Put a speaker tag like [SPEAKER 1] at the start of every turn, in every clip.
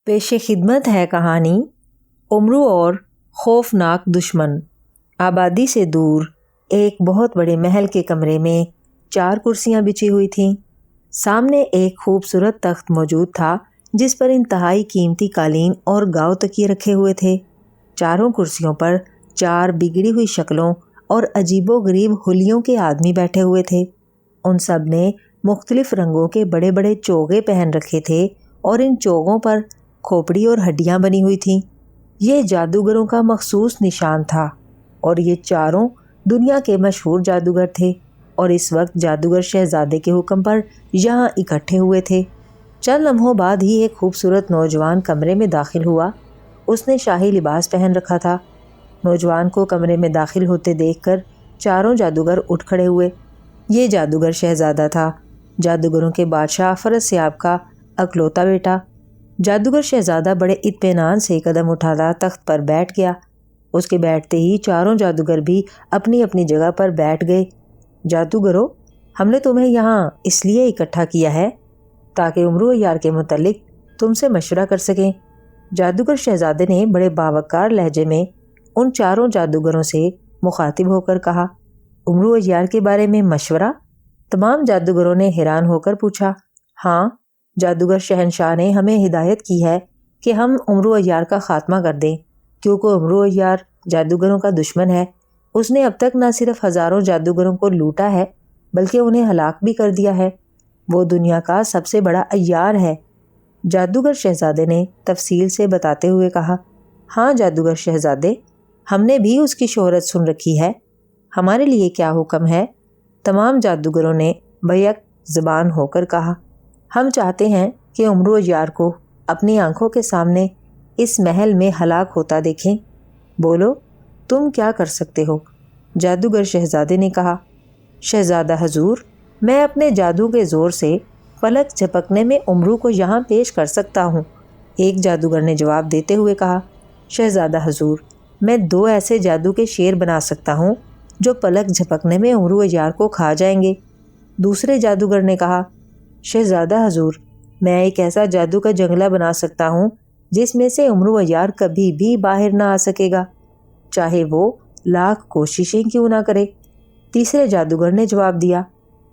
[SPEAKER 1] پیش خدمت ہے کہانی امرو اور خوفناک دشمن۔ آبادی سے دور ایک بہت بڑے محل کے کمرے میں 4 کرسیاں بچھی ہوئی تھیں۔ سامنے ایک خوبصورت تخت موجود تھا جس پر انتہائی قیمتی قالین اور گاؤ تکیے رکھے ہوئے تھے۔ چاروں کرسیوں پر 4 بگڑی ہوئی شکلوں اور عجیب و غریب حلیوں کے آدمی بیٹھے ہوئے تھے۔ ان سب نے مختلف رنگوں کے بڑے بڑے چوغے پہن رکھے تھے اور ان چوغوں پر کھوپڑی اور ہڈیاں بنی ہوئی تھیں۔ یہ جادوگروں کا مخصوص نشان تھا اور یہ چاروں دنیا کے مشہور جادوگر تھے اور اس وقت جادوگر شہزادے کے حکم پر یہاں اکٹھے ہوئے تھے۔ چند لمحوں بعد ہی ایک خوبصورت نوجوان کمرے میں داخل ہوا۔ اس نے شاہی لباس پہن رکھا تھا۔ نوجوان کو کمرے میں داخل ہوتے دیکھ کر چاروں جادوگر اٹھ کھڑے ہوئے۔ یہ جادوگر شہزادہ تھا، جادوگروں کے بادشاہ افراسیاب کا اکلوتا بیٹا۔ جادوگر شہزادہ بڑے اطمینان سے قدم اٹھاتا تخت پر بیٹھ گیا۔ اس کے بیٹھتے ہی چاروں جادوگر بھی اپنی اپنی جگہ پر بیٹھ گئے۔ جادوگروں، ہم نے تمہیں یہاں اس لیے اکٹھا کیا ہے تاکہ امرو عیار کے متعلق تم سے مشورہ کر سکیں۔ جادوگر شہزادے نے بڑے باوقار لہجے میں ان چاروں جادوگروں سے مخاطب ہو کر کہا، امرو عیار کے بارے میں مشورہ؟ تمام جادوگروں نے حیران ہو کر پوچھا۔ ہاں، جادوگر شہنشاہ نے ہمیں ہدایت کی ہے کہ ہم امرو عیار کا خاتمہ کر دیں، کیونکہ امرو عیار جادوگروں کا دشمن ہے۔ اس نے اب تک نہ صرف ہزاروں جادوگروں کو لوٹا ہے بلکہ انہیں ہلاک بھی کر دیا ہے۔ وہ دنیا کا سب سے بڑا عیار ہے۔ جادوگر شہزادے نے تفصیل سے بتاتے ہوئے کہا، ہاں جادوگر شہزادے، ہم نے بھی اس کی شہرت سن رکھی ہے۔ ہمارے لیے کیا حکم ہے؟ تمام جادوگروں نے بیک زبان ہو کر کہا، ہم چاہتے ہیں کہ امرو عیار کو اپنی آنکھوں کے سامنے اس محل میں ہلاک ہوتا دیکھیں۔ بولو، تم کیا کر سکتے ہو؟ جادوگر شہزادے نے کہا، شہزادہ حضور، میں اپنے جادو کے زور سے پلک جھپکنے میں امرو کو یہاں پیش کر سکتا ہوں۔ ایک جادوگر نے جواب دیتے ہوئے کہا، شہزادہ حضور، میں 2 ایسے جادو کے شیر بنا سکتا ہوں جو پلک جھپکنے میں امرو عیار کو کھا جائیں گے۔ دوسرے جادوگر نے کہا، شہزادہ حضور، میں ایک ایسا جادو کا جنگلہ بنا سکتا ہوں جس میں سے امرو عیار کبھی بھی باہر نہ آ سکے گا، چاہے وہ لاکھ کوششیں کیوں نہ کرے۔ تیسرے جادوگر نے جواب دیا،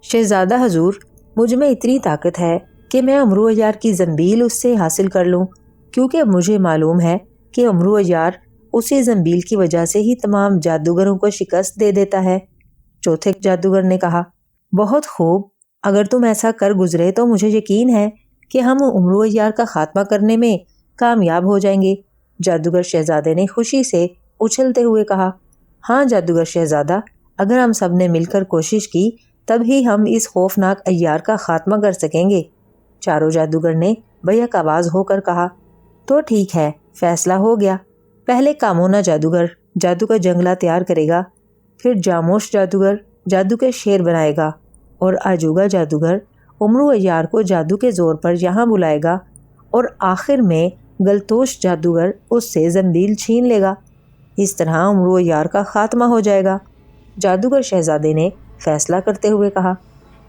[SPEAKER 1] شہزادہ حضور، مجھ میں اتنی طاقت ہے کہ میں امرو عیار کی زنبیل اس سے حاصل کر لوں، کیونکہ مجھے معلوم ہے کہ امرو عیار اسی زنبیل کی وجہ سے ہی تمام جادوگروں کو شکست دے دیتا ہے۔ چوتھے جادوگر نے کہا، بہت خوب، اگر تم ایسا کر گزرے تو مجھے یقین ہے کہ ہم امرو عیار کا خاتمہ کرنے میں کامیاب ہو جائیں گے۔ جادوگر شہزادے نے خوشی سے اچھلتے ہوئے کہا، ہاں جادوگر شہزادہ، اگر ہم سب نے مل کر کوشش کی تب ہی ہم اس خوفناک عیار کا خاتمہ کر سکیں گے۔ چاروں جادوگر نے بیک آواز ہو کر کہا، تو ٹھیک ہے، فیصلہ ہو گیا۔ پہلے کامونا جادوگر جادو کا جنگلہ تیار کرے گا، پھر جاموش جادوگر جادو کے شیر بنائے گا اور آجوگا جادوگر امرو عیار کو جادو کے زور پر یہاں بلائے گا اور آخر میں گلتوش جادوگر اس سے زنبیل چھین لے گا۔ اس طرح امرو عیار کا خاتمہ ہو جائے گا۔ جادوگر شہزادے نے فیصلہ کرتے ہوئے کہا،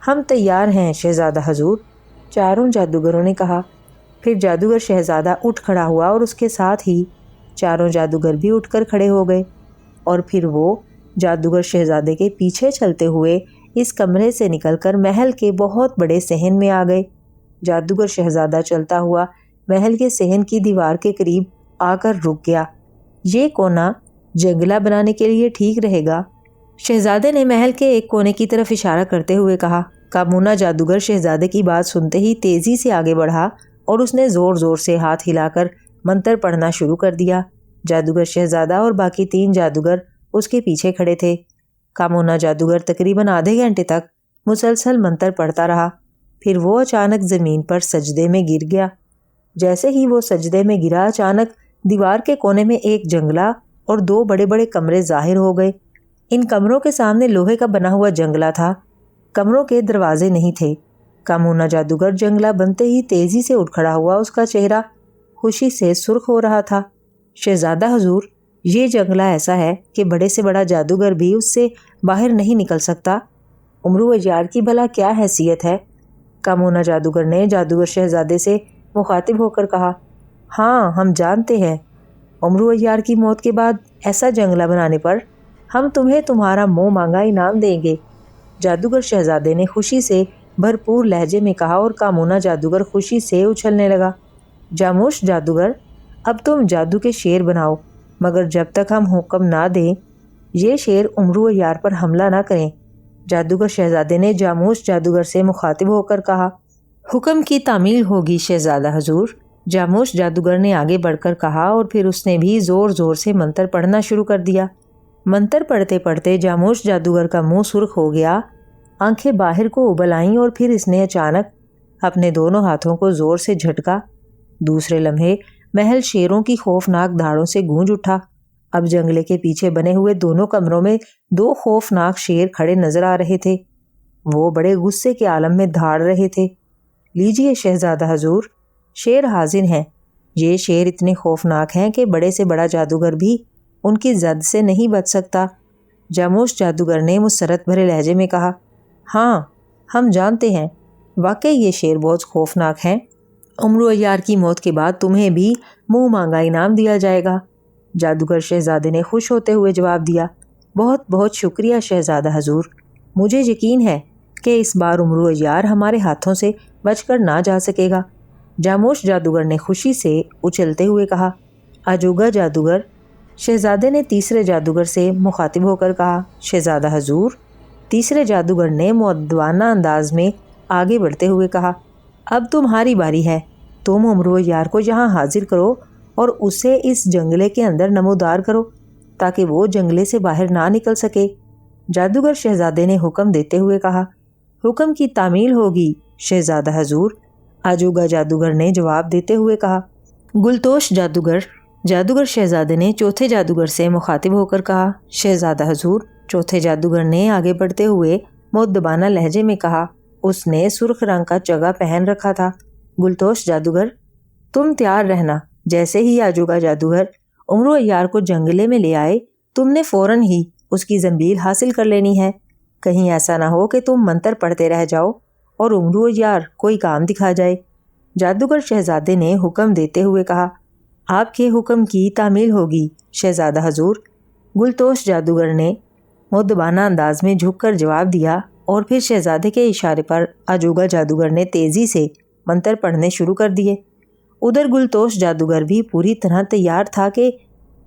[SPEAKER 1] ہم تیار ہیں شہزادہ حضور۔ چاروں جادوگروں نے کہا۔ پھر جادوگر شہزادہ اٹھ کھڑا ہوا اور اس کے ساتھ ہی چاروں جادوگر بھی اٹھ کر کھڑے ہو گئے اور پھر وہ جادوگر شہزادے کے پیچھے چلتے ہوئے اس کمرے سے نکل کر محل کے بہت بڑے صحن میں آ گئے۔ جادوگر شہزادہ چلتا ہوا محل کے صحن کی دیوار کے قریب آ کر رک گیا۔ یہ کونا جنگلہ بنانے کے لیے ٹھیک رہے گا؟ شہزادے نے محل کے ایک کونے کی طرف اشارہ کرتے ہوئے کہا۔ کامونا جادوگر شہزادے کی بات سنتے ہی تیزی سے آگے بڑھا اور اس نے زور زور سے ہاتھ ہلا کر منتر پڑھنا شروع کر دیا۔ جادوگر شہزادہ اور باقی 3 جادوگر اس کے پیچھے کھڑے تھے۔ کامونا جادوگر تقریباً آدھے گھنٹے تک مسلسل منتر پڑھتا رہا، پھر وہ اچانک زمین پر سجدے میں گر گیا۔ جیسے ہی وہ سجدے میں گرا، اچانک دیوار کے کونے میں ایک جنگلہ اور 2 بڑے بڑے کمرے ظاہر ہو گئے۔ ان کمروں کے سامنے لوہے کا بنا ہوا جنگلہ تھا، کمروں کے دروازے نہیں تھے۔ کامونا جادوگر جنگلہ بنتے ہی تیزی سے اٹھ کھڑا ہوا، اس کا چہرہ خوشی سے سرخ ہو رہا تھا۔ شہزادہ حضور، یہ جنگلہ ایسا ہے کہ بڑے سے بڑا جادوگر بھی اس سے باہر نہیں نکل سکتا۔ امرو عیار کی بھلا کیا حیثیت ہے؟ کامونا جادوگر نے جادوگر شہزادے سے مخاطب ہو کر کہا، ہاں ہم جانتے ہیں، عمرو عیار کی موت کے بعد ایسا جنگلہ بنانے پر ہم تمہیں تمہارا منہ مانگا انعام دیں گے۔ جادوگر شہزادے نے خوشی سے بھرپور لہجے میں کہا اور کامونہ جادوگر خوشی سے اچھلنے لگا۔ جاموش جادوگر، اب تم جادو کے شیر بناؤ، مگر جب تک ہم حکم نہ دیں یہ شیر عمرو عیار پر حملہ نہ کریں۔ جادوگر شہزادے نے جاموش جادوگر سے مخاطب ہو کر کہا۔ حکم کی تعمیل ہوگی شہزادہ حضور، جاموش جادوگر نے آگے بڑھ کر کہا، اور پھر اس نے بھی زور زور سے منتر پڑھنا شروع کر دیا۔ منتر پڑھتے پڑھتے جاموش جادوگر کا منہ سرخ ہو گیا، آنکھیں باہر کو ابل آئیں، اور پھر اس نے اچانک اپنے دونوں ہاتھوں کو زور سے جھٹکا۔ دوسرے لمحے محل شیروں کی خوفناک دھاڑوں سے گونج اٹھا۔ اب جنگلے کے پیچھے بنے ہوئے دونوں کمروں میں دو خوفناک شیر کھڑے نظر آ رہے تھے۔ وہ بڑے غصے کے عالم میں دھاڑ رہے تھے۔ لیجئے شہزادہ حضور، شیر حاضر ہیں۔ یہ شیر اتنے خوفناک ہیں کہ بڑے سے بڑا جادوگر بھی ان کی زد سے نہیں بچ سکتا۔ جاموش جادوگر نے مسرت بھرے لہجے میں کہا۔ ہاں ہم جانتے ہیں، واقعی یہ شیر بہت خوفناک ہیں۔ عمرو عیار کی موت کے بعد تمہیں بھی منہ مانگا انعام دیا جائے گا۔ جادوگر شہزادے نے خوش ہوتے ہوئے جواب دیا۔ بہت بہت شکریہ شہزادہ حضور، مجھے یقین ہے کہ اس بار عمرو عیار ہمارے ہاتھوں سے بچ کر نہ جا سکے گا۔ جاموش جادوگر نے خوشی سے اچھلتے ہوئے کہا۔ آجوگا جادوگر، شہزادے نے تیسرے جادوگر سے مخاطب ہو کر کہا۔ شہزادہ حضور، تیسرے جادوگر نے مؤدبانہ انداز میں آگے بڑھتے ہوئے کہا۔ اب تمہاری باری ہے، تم عمرو عیار کو یہاں حاضر کرو اور اسے اس جنگلے کے اندر نمودار کرو تاکہ وہ جنگلے سے باہر نہ نکل سکے۔ جادوگر شہزادے نے حکم دیتے ہوئے کہا۔ حکم کی تعمیل ہوگی شہزادہ حضور، آجوگا جادوگر نے جواب دیتے ہوئے کہا۔ گلتوش جادوگر، جادوگر شہزادے نے چوتھے جادوگر سے مخاطب ہو کر کہا۔ شہزادہ حضور، چوتھے جادوگر نے آگے بڑھتے ہوئے مؤدبانہ لہجے میں کہا۔ اس نے سرخ رنگ کا چگا پہن رکھا تھا۔ گلتوش جادوگر، تم تیار رہنا، جیسے ہی آجوگا جادوگر عمرو عیار کو جنگلے میں لے آئے تم نے فوراً ہی اس کی زنبیل حاصل کر لینی ہے۔ کہیں ایسا نہ ہو کہ تم منتر پڑھتے رہ جاؤ اور عمرو عیار کوئی کام دکھا جائے۔ جادوگر شہزادے نے حکم دیتے ہوئے کہا۔ آپ کے حکم کی تعمیل ہوگی شہزادہ حضور، گلتوش جادوگر نے مؤدبانہ انداز میں جھک کر جواب دیا، اور پھر شہزادے کے اشارے پر آجوگا جادوگر نے تیزی سے منتر پڑھنے شروع کر دیے۔ ادھر گلتوش جادوگر بھی پوری طرح تیار تھا کہ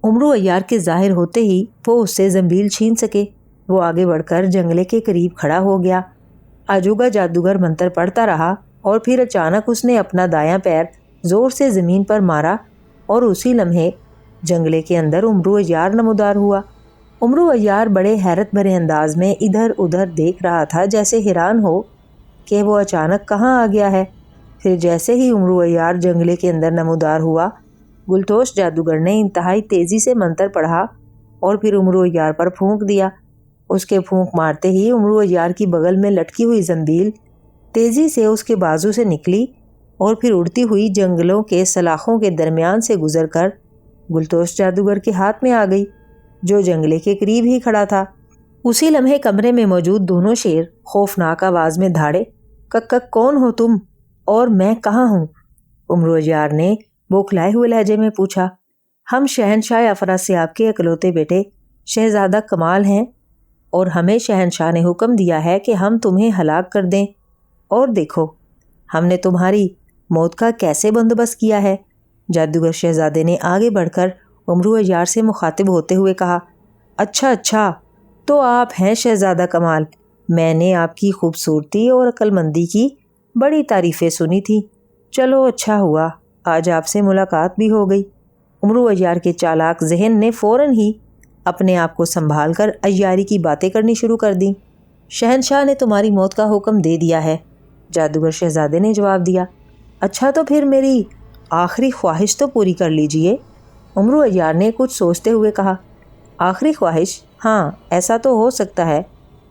[SPEAKER 1] عمرو عیار کے ظاہر ہوتے ہی وہ اس سے زنبیل چھین سکے۔ وہ آگے بڑھ کر جنگلے کے قریب کھڑا ہو گیا۔ آجوگا جادوگر منتر پڑھتا رہا، اور پھر اچانک اس نے اپنا دایاں پیر زور سے زمین پر مارا، اور اسی لمحے جنگلے کے اندر عمرو عیار نمودار ہوا۔ عمرو عیار بڑے حیرت بھرے انداز میں ادھر ادھر دیکھ رہا تھا، جیسے حیران ہو کہ وہ اچانک کہاں آ گیا ہے۔ پھر جیسے ہی عمرو عیار جنگلے کے اندر نمودار ہوا، گلتوش جادوگر نے انتہائی تیزی سے منتر پڑھا اور پھر عمرو عیار پر پھونک دیا۔ اس کے پھونک مارتے ہی عمرو عیار کی بغل میں لٹکی ہوئی زنبیل تیزی سے اس کے بازو سے نکلی، اور پھر اڑتی ہوئی جنگلوں کے سلاخوں کے درمیان سے گزر کر گلتوش جادوگر کے ہاتھ میں آ گئی، جو جنگلے کے قریب ہی کھڑا تھا۔ اسی لمحے کمرے میں موجود دونوں شیر خوفناک آواز میں دھاڑے۔ کک کون ہو تم اور میں کہاں ہوں؟ عمرو عیار نے بوکھلائے ہوئے لہجے میں پوچھا۔ ہم شہنشاہ افراسیاب کے اکلوتے بیٹے شہزادہ کمال ہیں، اور ہمیں شہنشاہ نے حکم دیا ہے کہ ہم تمہیں ہلاک کر دیں، اور دیکھو ہم نے تمہاری موت کا کیسے بندوبست کیا ہے۔ جادوگر شہزادے نے آگے بڑھ کر عمرو عیار سے مخاطب ہوتے ہوئے کہا۔ اچھا تو آپ ہیں شہزادہ کمال، میں نے آپ کی خوبصورتی اور عقل مندی کی بڑی تعریفیں سنی تھی، چلو اچھا ہوا آج آپ سے ملاقات بھی ہو گئی۔ عمرو عیار کے چالاک ذہن نے فوراً ہی اپنے آپ کو سنبھال کر عیاری کی باتیں کرنی شروع کر دیں۔ شہنشاہ نے تمہاری موت کا حکم دے دیا ہے، جادوگر شہزادے نے جواب دیا۔ اچھا تو پھر میری آخری خواہش تو پوری کر لیجئے، عمرو عیار نے کچھ سوچتے ہوئے کہا۔ آخری خواہش؟ ہاں ایسا تو ہو سکتا ہے،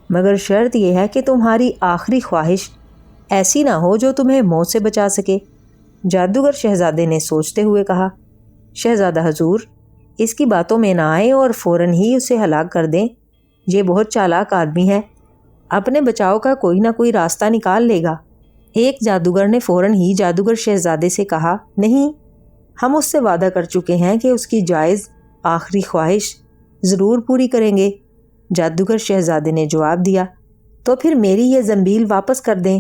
[SPEAKER 1] مگر شرط یہ ہے کہ تمہاری آخری خواہش ایسی نہ ہو جو تمہیں موت سے بچا سکے، جادوگر شہزادے نے سوچتے ہوئے کہا۔ شہزادہ حضور، اس کی باتوں میں نہ آئیں اور فوراً ہی اسے ہلاک کر دیں، یہ بہت چالاک آدمی ہے، اپنے بچاؤ کا کوئی نہ کوئی راستہ نکال لے گا۔ ایک جادوگر نے فوراً ہی جادوگر شہزادے سے کہا۔ نہیں، ہم اس سے وعدہ کر چکے ہیں کہ اس کی جائز آخری خواہش ضرور پوری کریں گے۔ جادوگر شہزادے نے جواب دیا، تو پھر میری یہ زنبیل واپس کر دیں۔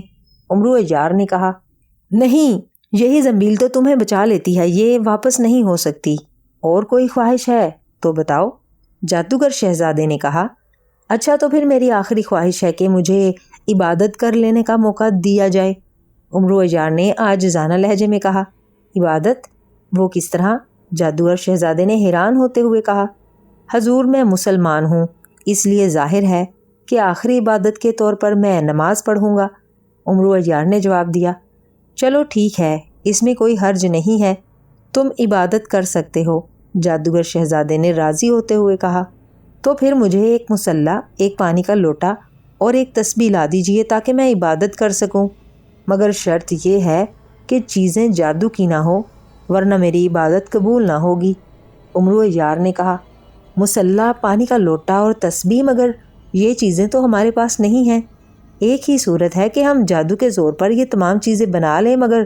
[SPEAKER 1] امرو یار نے کہا، نہیں، یہی زنبیل تو تمہیں بچا لیتی ہے، یہ واپس نہیں ہو سکتی۔ اور کوئی خواہش ہے تو بتاؤ۔ جادوگر شہزادے نے کہا، اچھا تو پھر میری آخری خواہش ہے کہ مجھے عبادت کر لینے کا موقع دیا جائے۔ امرو یار نے عاجزانہ لہجے میں کہا، عبادت؟ وہ کس طرح؟ جادوگر شہزادے نے حیران ہوتے ہوئے کہا، حضور میں مسلمان ہوں، اس لیے ظاہر ہے کہ آخری عبادت کے طور پر میں نماز پڑھوں گا۔ امرو یار نے جواب دیا، چلو ٹھیک ہے، اس میں کوئی حرج نہیں ہے، تم عبادت کر سکتے ہو۔ جادوگر شہزادے نے راضی ہوتے ہوئے کہا، تو پھر مجھے ایک مصلی، ایک پانی کا لوٹا اور ایک تسبیح لا دیجیے تاکہ میں عبادت کر سکوں، مگر شرط یہ ہے کہ چیزیں جادو کی نہ ہو، ورنہ میری عبادت قبول نہ ہوگی۔ امرو یار نے کہا، مصلی، پانی کا لوٹا اور تسبیح، مگر یہ چیزیں تو ہمارے پاس نہیں ہیں۔ ایک ہی صورت ہے کہ ہم جادو کے زور پر یہ تمام چیزیں بنا لیں، مگر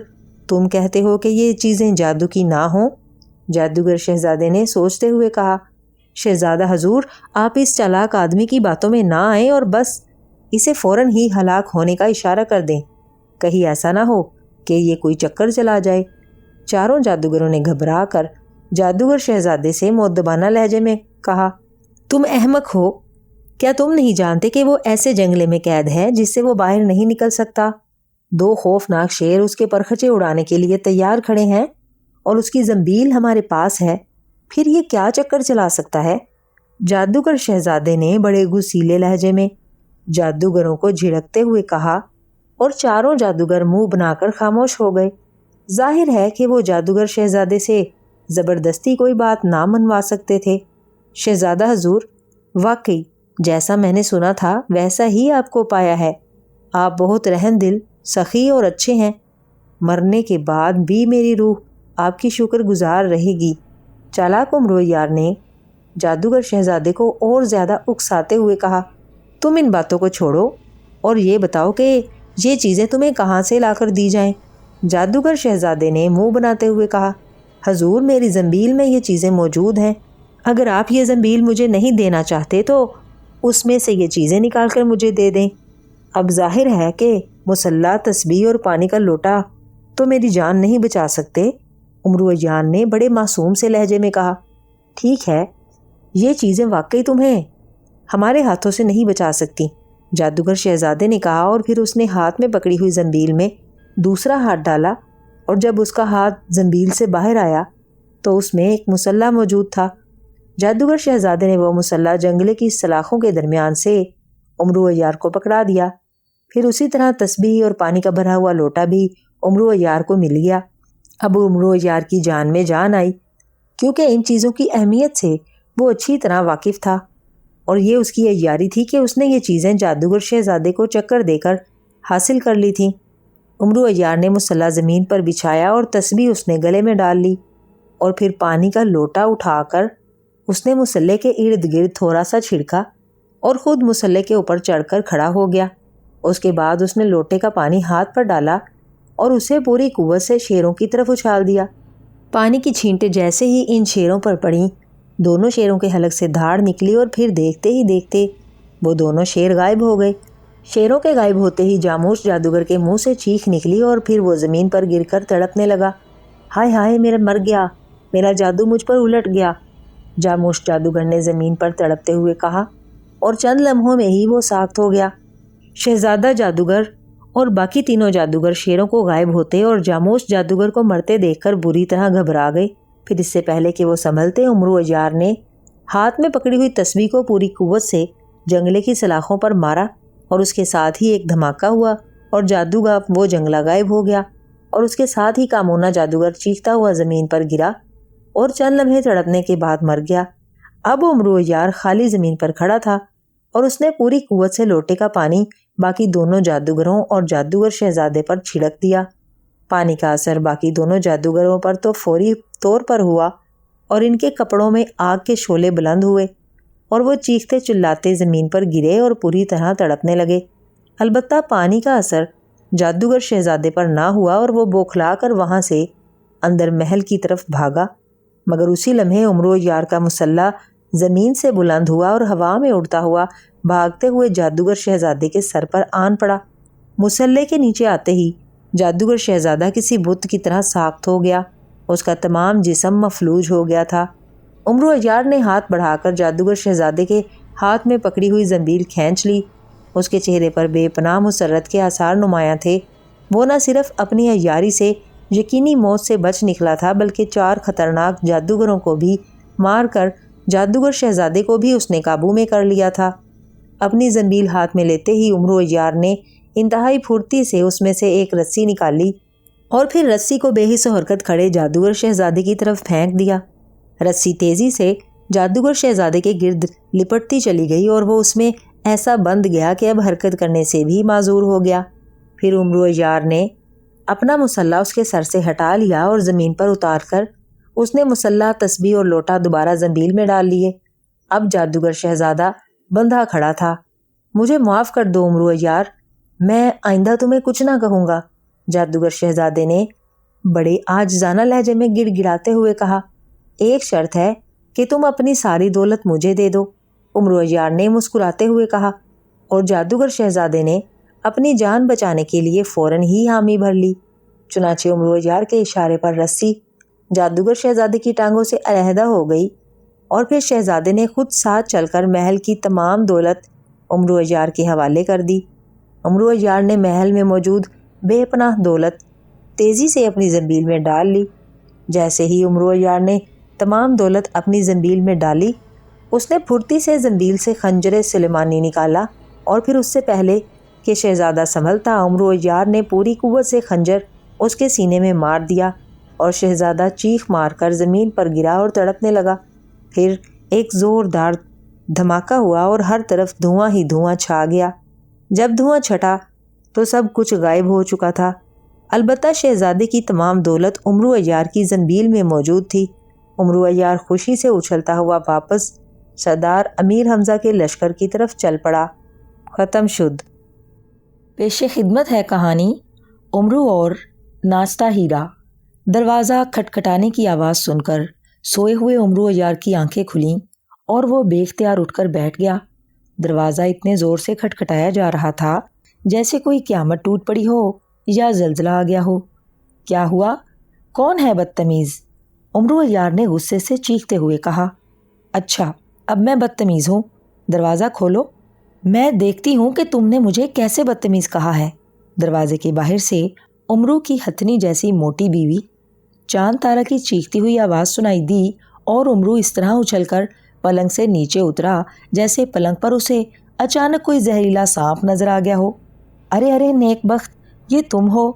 [SPEAKER 1] تم کہتے ہو کہ یہ چیزیں جادو کی نہ ہوں۔ جادوگر شہزادے نے سوچتے ہوئے کہا، شہزادہ حضور، آپ اس چالاک آدمی کی باتوں میں نہ آئیں اور بس اسے فوراً ہی ہلاک ہونے کا اشارہ کر دیں، کہیں ایسا نہ ہو کہ یہ کوئی چکر چلا جائے۔ چاروں جادوگروں نے گھبرا کر جادوگر شہزادے سے مؤدبانہ لہجے میں کہا، تم احمق ہو، کیا تم نہیں جانتے کہ وہ ایسے جنگلے میں قید ہے جس سے وہ باہر نہیں نکل سکتا؟ 2 خوفناک شیر اس کے پرخچے اڑانے کے لیے تیار کھڑے ہیں اور اس کی زنبیل ہمارے پاس ہے، پھر یہ کیا چکر چلا سکتا ہے؟ جادوگر شہزادے نے بڑے غصیلے لہجے میں جادوگروں کو جھڑکتے ہوئے کہا، اور چاروں جادوگر منہ بنا کر خاموش ہو گئے۔ ظاہر ہے کہ وہ جادوگر شہزادے سے زبردستی کوئی بات نہ منوا سکتے تھے۔ شہزادہ حضور، واقعی جیسا میں نے سنا تھا ویسا ہی آپ کو پایا ہے، آپ بہت رحم دل، سخی اور اچھے ہیں، مرنے کے بعد بھی میری روح آپ کی شکر گزار رہے گی۔ چالاک امرو یار نے جادوگر شہزادے کو اور زیادہ اکساتے ہوئے کہا، تم ان باتوں کو چھوڑو اور یہ بتاؤ کہ یہ چیزیں تمہیں کہاں سے لا کر دی جائیں۔ جادوگر شہزادے نے منہ بناتے ہوئے کہا، حضور، میری زنبیل میں یہ چیزیں موجود ہیں، اگر آپ یہ زنبیل مجھے نہیں دینا چاہتے تو اس میں سے یہ چیزیں نکال کر مجھے دے دیں۔ اب ظاہر ہے کہ مصلی، تسبیح اور پانی کا لوٹا تو میری جان نہیں بچا سکتے۔ امرو جان نے بڑے معصوم سے لہجے میں کہا، ٹھیک ہے، یہ چیزیں واقعی تمہیں ہمارے ہاتھوں سے نہیں بچا سکتی۔ جادوگر شہزادے نے کہا، اور پھر اس نے ہاتھ میں پکڑی ہوئی زنبیل میں دوسرا ہاتھ ڈالا، اور جب اس کا ہاتھ زنبیل سے باہر آیا تو اس میں ایک مصلی موجود تھا۔ جادوگر شہزادے نے وہ مصلی جنگلے کی سلاخوں کے درمیان سے امرو یار کو پکڑا دیا، پھر اسی طرح تسبیح اور پانی کا بھرا ہوا لوٹا بھی امرو یار کو مل گیا۔ اب امرو یار کی جان میں جان آئی، کیونکہ ان چیزوں کی اہمیت سے وہ اچھی طرح واقف تھا، اور یہ اس کی عیاری تھی کہ اس نے یہ چیزیں جادوگر شہزادے کو چکر دے کر حاصل کر لی تھیں۔ امرو یار نے مصلی زمین پر بچھایا اور تسبیح اس نے گلے میں ڈال لی، اور پھر پانی کا لوٹا اٹھا کر اس نے مصلی کے ارد گرد تھوڑا سا چھڑکا اور خود مصلی کے اوپر چڑھ کر کھڑا ہو گیا۔ اس کے بعد اس نے لوٹے کا پانی ہاتھ پر ڈالا اور اسے پوری قوت سے شیروں کی طرف اچھال دیا۔ پانی کی چھینٹیں جیسے ہی ان شیروں پر پڑیں، دونوں شیروں کے حلق سے دھاڑ نکلی، اور پھر دیکھتے ہی دیکھتے وہ دونوں شیر غائب ہو گئے۔ شیروں کے غائب ہوتے ہی جاموش جادوگر کے منہ سے چیخ نکلی اور پھر وہ زمین پر گر کر تڑپنے لگا، ہائے ہائے، میرا مر گیا، میرا جادو مجھ پر الٹ گیا۔ جاموش جادوگر نے زمین پر تڑپتے ہوئے کہا، اور چند لمحوں میں ہی وہ ساخت ہو گیا۔ شہزادہ جادوگر اور باقی تینوں جادوگر شیروں کو غائب ہوتے اور جاموش جادوگر کو مرتے دیکھ کر بری طرح گھبرا گئے۔ پھر اس سے پہلے کہ وہ سنبھلتے، امرو یار نے ہاتھ میں پکڑی ہوئی تسبیح کو پوری قوت سے جنگلے کی سلاخوں پر مارا، اور اس کے ساتھ ہی ایک دھماکہ ہوا اور جادو کا وہ جنگلہ غائب ہو گیا، اور اس کے ساتھ ہی کامونا جادوگر چیختا ہوا زمین پر گرا اور چند لمحے تڑپنے کے بعد مر گیا۔ اب امرو یار خالی زمین پر کھڑا تھا، اور اس نے پوری قوت سے لوٹے کا پانی باقی دونوں جادوگروں اور جادوگر شہزادے پر چھڑک دیا۔ پانی کا اثر باقی دونوں جادوگروں پر تو فوری طور پر ہوا، اور ان کے کپڑوں میں آگ کے شعلے بلند ہوئے، اور وہ چیختے چلاتے زمین پر گرے اور پوری طرح تڑپنے لگے۔ البتہ پانی کا اثر جادوگر شہزادے پر نہ ہوا، اور وہ بوکھلا کر وہاں سے اندر محل کی طرف بھاگا، مگر اسی لمحے عمرو یار کا مسلح زمین سے بلند ہوا اور ہوا میں اڑتا ہوا بھاگتے ہوئے جادوگر شہزادے کے سر پر آن پڑا۔ مسلح کے نیچے آتے ہی جادوگر شہزادہ کسی بت کی طرح ساخت ہو گیا، اس کا تمام جسم مفلوج ہو گیا تھا۔ عمرو یار نے ہاتھ بڑھا کر جادوگر شہزادے کے ہاتھ میں پکڑی ہوئی زنبیل کھینچ لی۔ اس کے چہرے پر بے پناہ مسرت کے آثار نمایاں تھے۔ وہ نہ صرف اپنی عیاری سے یقینی موت سے بچ نکلا تھا، بلکہ 4 خطرناک جادوگروں کو بھی مار کر جادوگر شہزادے کو بھی اس نے قابو میں کر لیا تھا۔ اپنی زنبیل ہاتھ میں لیتے ہی عمرو یار نے انتہائی پھرتی سے اس میں سے ایک رسی نکالی اور پھر رسی کو بے حس و حرکت کھڑے جادوگر شہزادے کی طرف پھینک دیا۔ رسی تیزی سے جادوگر شہزادے کے گرد لپٹتی چلی گئی اور وہ اس میں ایسا بندھ گیا کہ اب حرکت کرنے سے بھی معذور ہو گیا۔ پھر عمرو یار نے اپنا مسلح اس کے سر سے ہٹا لیا اور زمین پر اتار کر اس نے مسلح، تسبیح اور لوٹا دوبارہ زنبیل میں ڈال لیے۔ اب جادوگر شہزادہ بندھا کھڑا تھا۔ مجھے معاف کر دو عمرو یار، میں آئندہ تمہیں کچھ نہ کہوں گا، جادوگر شہزادے نے بڑے عاجزانہ لہجے میں گڑ گڑاتے ہوئے کہا۔ ایک شرط ہے کہ تم اپنی ساری دولت مجھے دے دو، عمرو یار نے مسکراتے ہوئے کہا، اور جادوگر شہزادے نے اپنی جان بچانے کے لیے فوراً ہی حامی بھر لی۔ چنانچہ عمرو یار کے اشارے پر رسی جادوگر شہزادے کی ٹانگوں سے علیحدہ ہو گئی اور پھر شہزادے نے خود ساتھ چل کر محل کی تمام دولت عمرو یار کے حوالے کر دی۔ عمرو یار نے محل میں موجود بے پناہ دولت تیزی سے اپنی زنبیل میں ڈال لی۔ جیسے ہی عمرو یار نے تمام دولت اپنی زنبیل میں ڈالی، اس نے پھرتی سے زنبیل سے خنجر سلیمانی نکالا اور پھر اس سے پہلے کہ شہزادہ سنبھلتا، عمرو یار نے پوری قوت سے خنجر اس کے سینے میں مار دیا اور شہزادہ چیخ مار کر زمین پر گرا اور تڑپنے لگا۔ پھر ایک زوردار دھماکہ ہوا اور ہر طرف دھواں ہی دھواں چھا گیا۔ جب دھواں چھٹا تو سب کچھ غائب ہو چکا تھا، البتہ شہزادے کی تمام دولت عمرو یار کی زنبیل میں موجود تھی۔ عمرو یار خوشی سے اچھلتا ہوا واپس سردار امیر حمزہ کے لشکر کی طرف چل پڑا۔ ختم شد۔ پیش خدمت ہے کہانی عمرو اور ناشتہ ہیرا۔ دروازہ کھٹکھٹانے کی آواز سن کر سوئے ہوئے عمرو یار کی آنکھیں کھلیں اور وہ بے اختیار اٹھ کر بیٹھ گیا۔ دروازہ اتنے زور سے کھٹکھٹایا جا رہا تھا جیسے کوئی قیامت ٹوٹ پڑی ہو یا زلزلہ آ گیا ہو۔ کیا ہوا؟ کون ہے بدتمیز؟ عمرو یار نے غصے سے چیختے ہوئے کہا۔ اچھا، اب میں بدتمیز ہوں؟ دروازہ کھولو، میں دیکھتی ہوں کہ تم نے مجھے کیسے بدتمیز کہا ہے۔ دروازے کے باہر سے عمرو کی ہتھنی جیسی موٹی بیوی چاند تارا کی چیختی ہوئی آواز سنائی دی اور عمرو اس طرح اچھل کر پلنگ سے نیچے اترا جیسے پلنگ پر اسے اچانک کوئی زہریلا سانپ نظر آ گیا ہو۔ ارے ارے نیک بخت، یہ تم ہو؟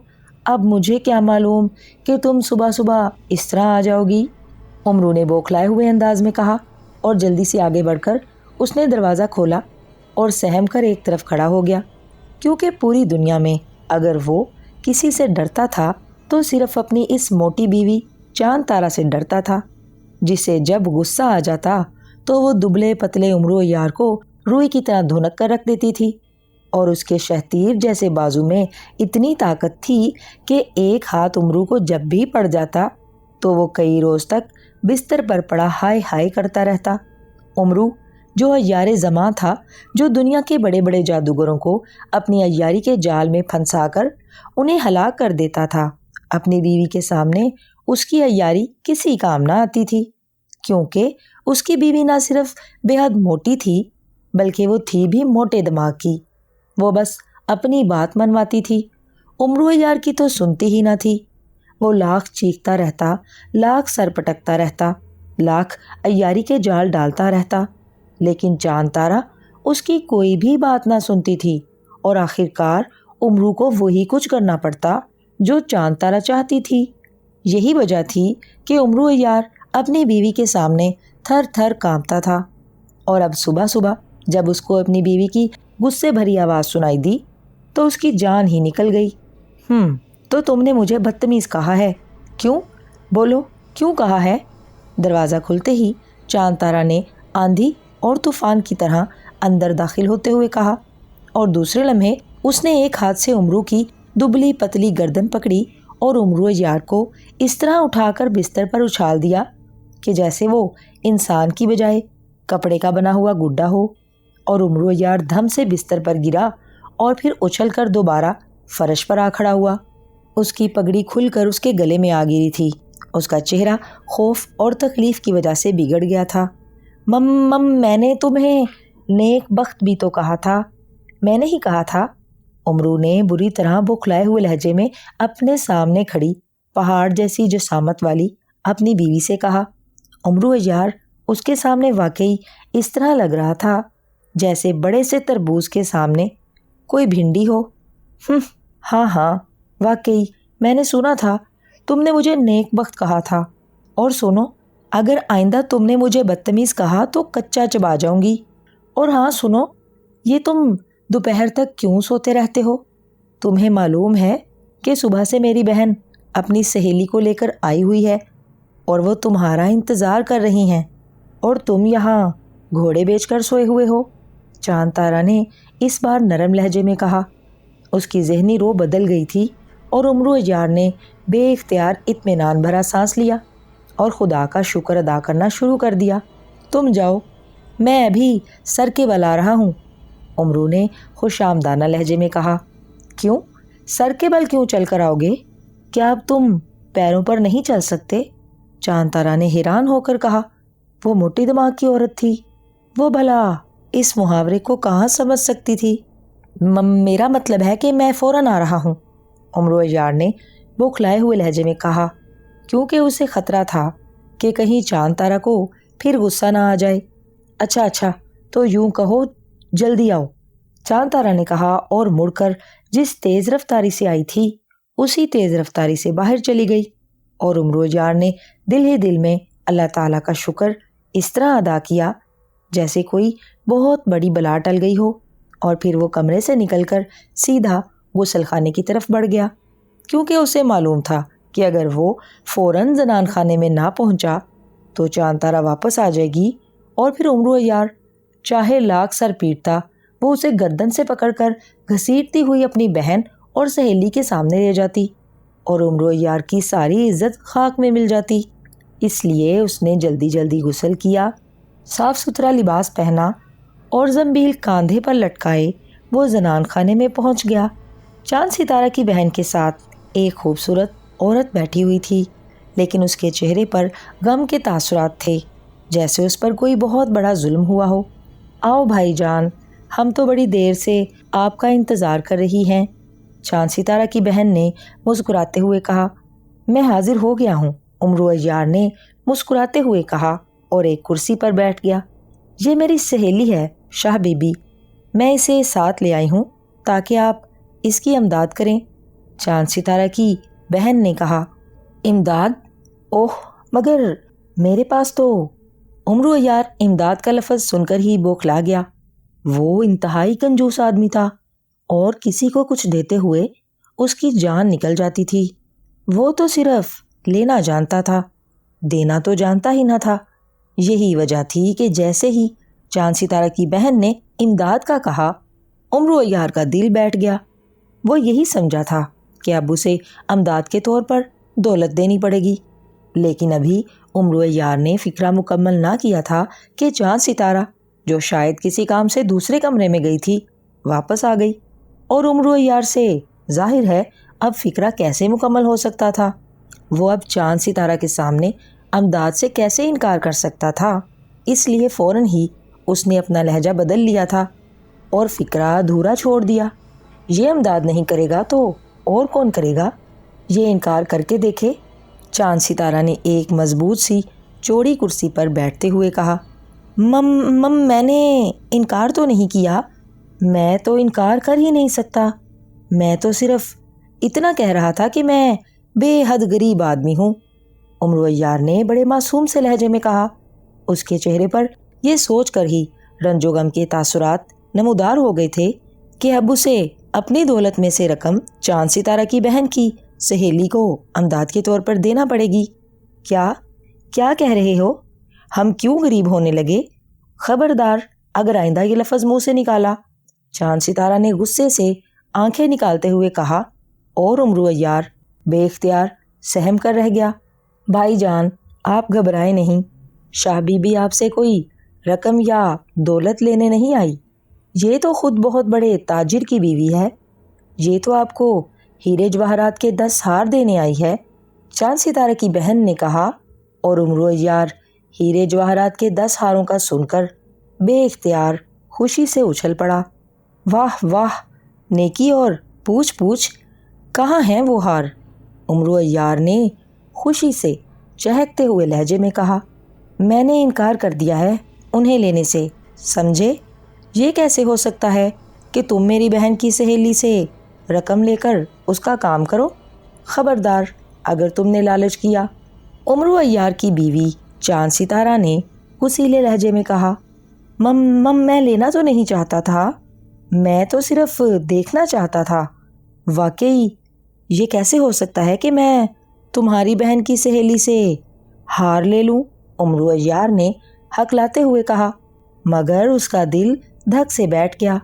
[SPEAKER 1] اب مجھے کیا معلوم کہ تم صبح صبح اس طرح آ جاؤ گی، عمرو نے بوکھلائے ہوئے انداز میں کہا، اور جلدی سے آگے بڑھ کر اس نے دروازہ کھولا اور سہم کر ایک طرف کھڑا ہو گیا، کیونکہ پوری دنیا میں اگر وہ کسی سے ڈرتا تھا تو صرف اپنی اس موٹی بیوی چاند تارا سے ڈرتا تھا، جسے جب غصہ آ جاتا تو وہ دبلے پتلے عمرو یار کو روئی کی طرح دھنک کر رکھ دیتی تھی، اور اس کے شہتیر جیسے بازو میں اتنی طاقت تھی کہ ایک ہاتھ عمرو کو جب بھی پڑ جاتا تو وہ کئی روز تک بستر پر پڑا ہائے ہائے کرتا رہتا۔ عمرو جو عیار زماں تھا، جو دنیا کے بڑے بڑے جادوگروں کو اپنی عیاری کے جال میں پھنسا کر انہیں ہلاک کر دیتا تھا، اپنی بیوی کے سامنے اس کی عیاری کسی کام نہ آتی تھی، کیونکہ اس کی بیوی نہ صرف بے حد موٹی تھی بلکہ وہ تھی بھی موٹے دماغ کی۔ وہ بس اپنی بات منواتی تھی، عمرو یار کی تو سنتی ہی نہ تھی۔ وہ لاکھ چیختا رہتا، لاکھ سر پٹکتا رہتا، لاکھ عیاری کے جال ڈالتا رہتا، لیکن چاند تارا اس کی کوئی بھی بات نہ سنتی تھی، اور آخرکار عمرو کو وہی کچھ کرنا پڑتا جو چاند تارا چاہتی تھی۔ یہی وجہ تھی کہ عمرو یار اپنی بیوی کے سامنے تھر تھر کانپتا تھا، اور اب صبح صبح جب اس کو اپنی بیوی کی غصے بھری آواز سنائی دی تو اس کی جان ہی نکل گئی۔ تو تم نے مجھے بدتمیز کہا ہے، کیوں؟ بولو، کیوں کہا ہے؟ دروازہ کھلتے ہی چاند تارا نے آندھی اور طوفان کی طرح اندر داخل ہوتے ہوئے کہا، اور دوسرے لمحے اس نے ایک ہاتھ سے عمرو کی دبلی پتلی گردن پکڑی اور عمرو یار کو اس طرح اٹھا کر بستر پر اچھال دیا کہ جیسے وہ انسان کی بجائے کپڑے کا بنا ہوا گڈا ہو، اور عمرو یار دھم سے بستر پر گرا اور پھر اچھل کر دوبارہ فرش پر آ کھڑا ہوا۔ اس کی پگڑی کھل کر اس کے گلے میں آ گری تھی۔ اس کا چہرہ خوف اور تکلیف کی وجہ سے بگڑ گیا تھا۔ مم میں نے تمہیں نیک بخت بھی تو کہا تھا، میں نے ہی کہا تھا، عمرو نے بری طرح بوکھلائے ہوئے لہجے میں اپنے سامنے کھڑی پہاڑ جیسی جسامت والی اپنی بیوی سے کہا۔ عمرو یار اس کے سامنے واقعی اس طرح لگ رہا تھا جیسے بڑے سے تربوز کے سامنے کوئی بھنڈی ہو۔ ہاں واقعی میں نے سنا تھا تم نے مجھے نیک بخت کہا تھا، اور سنو، اگر آئندہ تم نے مجھے بدتمیز کہا تو کچا چبا جاؤں گی۔ اور ہاں سنو، یہ تم دوپہر تک کیوں سوتے رہتے ہو؟ تمہیں معلوم ہے کہ صبح سے میری بہن اپنی سہیلی کو لے کر آئی ہوئی ہے اور وہ تمہارا انتظار کر رہی ہیں، اور تم یہاں گھوڑے بیچ کر سوئے ہوئے ہو۔ چاند تارا نے اس بار نرم لہجے میں کہا۔ اس کی ذہنی رو بدل گئی تھی اور عمرو یار نے بے اختیار اطمینان بھرا سانس لیا اور خدا کا شکر ادا کرنا شروع کر دیا۔ تم جاؤ، میں ابھی سر کے بل آ رہا ہوں، عمرو نے خوش آمدانہ لہجے میں کہا۔ کیوں سر کے بل کیوں چل کر آؤ گے؟ کیا اب تم پیروں پر نہیں چل سکتے؟ چاند تارا نے حیران ہو کر کہا۔ وہ موٹی دماغ کی عورت تھی، وہ بھلا اس محاورے کو کہاں سمجھ سکتی تھی؟ میرا مطلب ہے کہ میں فوراً آ رہا ہوں، عمرو یار نے بوکھلائے ہوئے لہجے میں کہا، کیونکہ اسے خطرہ تھا کہ کہیں چاند تارا کو پھر غصہ نہ آ جائے۔ اچھا تو یوں کہو جلدی آؤ، چاند تارا نے کہا اور مڑ کر جس تیز رفتاری سے آئی تھی اسی تیز رفتاری سے باہر چلی گئی۔ اور عمرو یار نے دل ہی دل میں اللہ تعالیٰ کا شکر اس طرح ادا کیا جیسے کوئی بہت بڑی بلا ٹل گئی ہو، اور پھر وہ کمرے سے نکل کر سیدھا غسل خانے کی طرف بڑھ گیا، کیونکہ اسے معلوم تھا کہ اگر وہ فوراً زنان خانے میں نہ پہنچا تو چاند تارا واپس آ جائے گی، اور پھر عمرو یار چاہے لاکھ سر پیٹتا وہ اسے گردن سے پکڑ کر گھسیٹتی ہوئی اپنی بہن اور سہیلی کے سامنے لے جاتی، اور عمرو یار کی ساری عزت خاک میں مل جاتی۔ اس لیے اس نے جلدی جلدی غسل کیا، صاف ستھرا لباس پہنا، اور زنبیل کاندھے پر لٹکائے وہ زنان خانے میں پہنچ گیا۔ چاند ستارہ کی بہن کے ساتھ ایک خوبصورت عورت بیٹھی ہوئی تھی، لیکن اس کے چہرے پر غم کے تاثرات تھے، جیسے اس پر کوئی بہت بڑا ظلم ہوا ہو۔ آؤ بھائی جان، ہم تو بڑی دیر سے آپ کا انتظار کر رہی ہیں، چاند ستارہ کی بہن نے مسکراتے ہوئے کہا۔ میں حاضر ہو گیا ہوں، عمرو یار نے مسکراتے ہوئے کہا اور ایک کرسی پر بیٹھ گیا۔ یہ میری سہیلی ہے شاہ بی بی، میں اسے ساتھ لے آئی ہوں تاکہ آپ اس کی امداد کریں، چاند ستارہ کی بہن نے کہا۔ امداد؟ اوہ مگر میرے پاس تو… عمرو یار امداد کا لفظ سن کر ہی بوکھلا گیا۔ وہ انتہائی کنجوس آدمی تھا اور کسی کو کچھ دیتے ہوئے اس کی جان نکل جاتی تھی۔ وہ تو صرف لینا جانتا تھا، دینا تو جانتا ہی نہ تھا۔ یہی وجہ تھی کہ جیسے ہی چاند ستارہ کی بہن نے امداد کا کہا، عمرو یار کا دل بیٹھ گیا۔ وہ یہی سمجھا تھا کہ اب اسے امداد کے طور پر دولت دینی پڑے گی، لیکن ابھی عمرو یار نے فکرہ مکمل نہ کیا تھا کہ چاند ستارہ، جو شاید کسی کام سے دوسرے کمرے میں گئی تھی، واپس آ گئی، اور عمرو یار سے ظاہر ہے اب فکرہ کیسے مکمل ہو سکتا تھا۔ وہ اب چاند ستارہ کے سامنے امداد سے کیسے انکار کر سکتا تھا؟ اس لیے فوراً ہی اس نے اپنا لہجہ بدل لیا تھا اور فکرہ ادھورا چھوڑ دیا۔ یہ امداد نہیں کرے گا تو اور کون کرے گا؟ یہ انکار کر کے دیکھے، چاند ستارہ نے ایک مضبوط سی چوڑی کرسی پر بیٹھتے ہوئے کہا۔ میں نے انکار تو نہیں کیا، میں تو انکار کر ہی نہیں سکتا، میں تو صرف اتنا کہہ رہا تھا کہ میں بے حد غریب آدمی ہوں، عمرو یار نے بڑے معصوم سے لہجے میں کہا۔ اس کے چہرے پر یہ سوچ کر ہی رنج و غم کے تاثرات نمودار ہو گئے تھے کہ اب اسے اپنی دولت میں سے رقم چاند ستارہ کی بہن کی سہیلی کو امداد کے طور پر دینا پڑے گی۔ کیا کہہ رہے ہو؟ ہم کیوں غریب ہونے لگے؟ خبردار اگر آئندہ یہ لفظ منہ سے نکالا، چاند ستارہ نے غصے سے آنکھیں نکالتے ہوئے کہا، اور عمرو یار بے اختیار سہم کر رہ گیا۔ بھائی جان آپ گھبرائیں نہیں، شاہ بی بی آپ سے کوئی رقم یا دولت لینے نہیں آئی، یہ تو خود بہت بڑے تاجر کی بیوی ہے، یہ تو آپ کو ہیرے جواہرات کے 10 ہار دینے آئی ہے، چاند ستارہ کی بہن نے کہا، اور عمرو عیار ہیرے جواہرات کے 10 ہاروں کا سن کر بے اختیار خوشی سے اچھل پڑا۔ واہ واہ، نیکی اور پوچھ پوچھ، کہاں ہیں وہ ہار؟ عمرو عیار نے خوشی سے چہکتے ہوئے لہجے میں کہا، میں نے انکار کر دیا ہے انہیں لینے سے، سمجھے؟ یہ کیسے ہو سکتا ہے کہ تم میری بہن کی سہیلی سے رقم لے کر اس کا کام کرو؟ خبردار اگر تم نے لالچ کیا۔ عمرو عیار کی بیوی چاند ستارہ نے غصیلے لہجے میں کہا، میں لینا تو نہیں چاہتا تھا، میں تو صرف دیکھنا چاہتا تھا، واقعی یہ کیسے ہو سکتا ہے کہ میں تمہاری بہن کی سہیلی سے ہار لے لوں؟ عمرو عیار نے ہکلاتے ہوئے کہا، مگر اس کا دل دھک سے بیٹھ گیا۔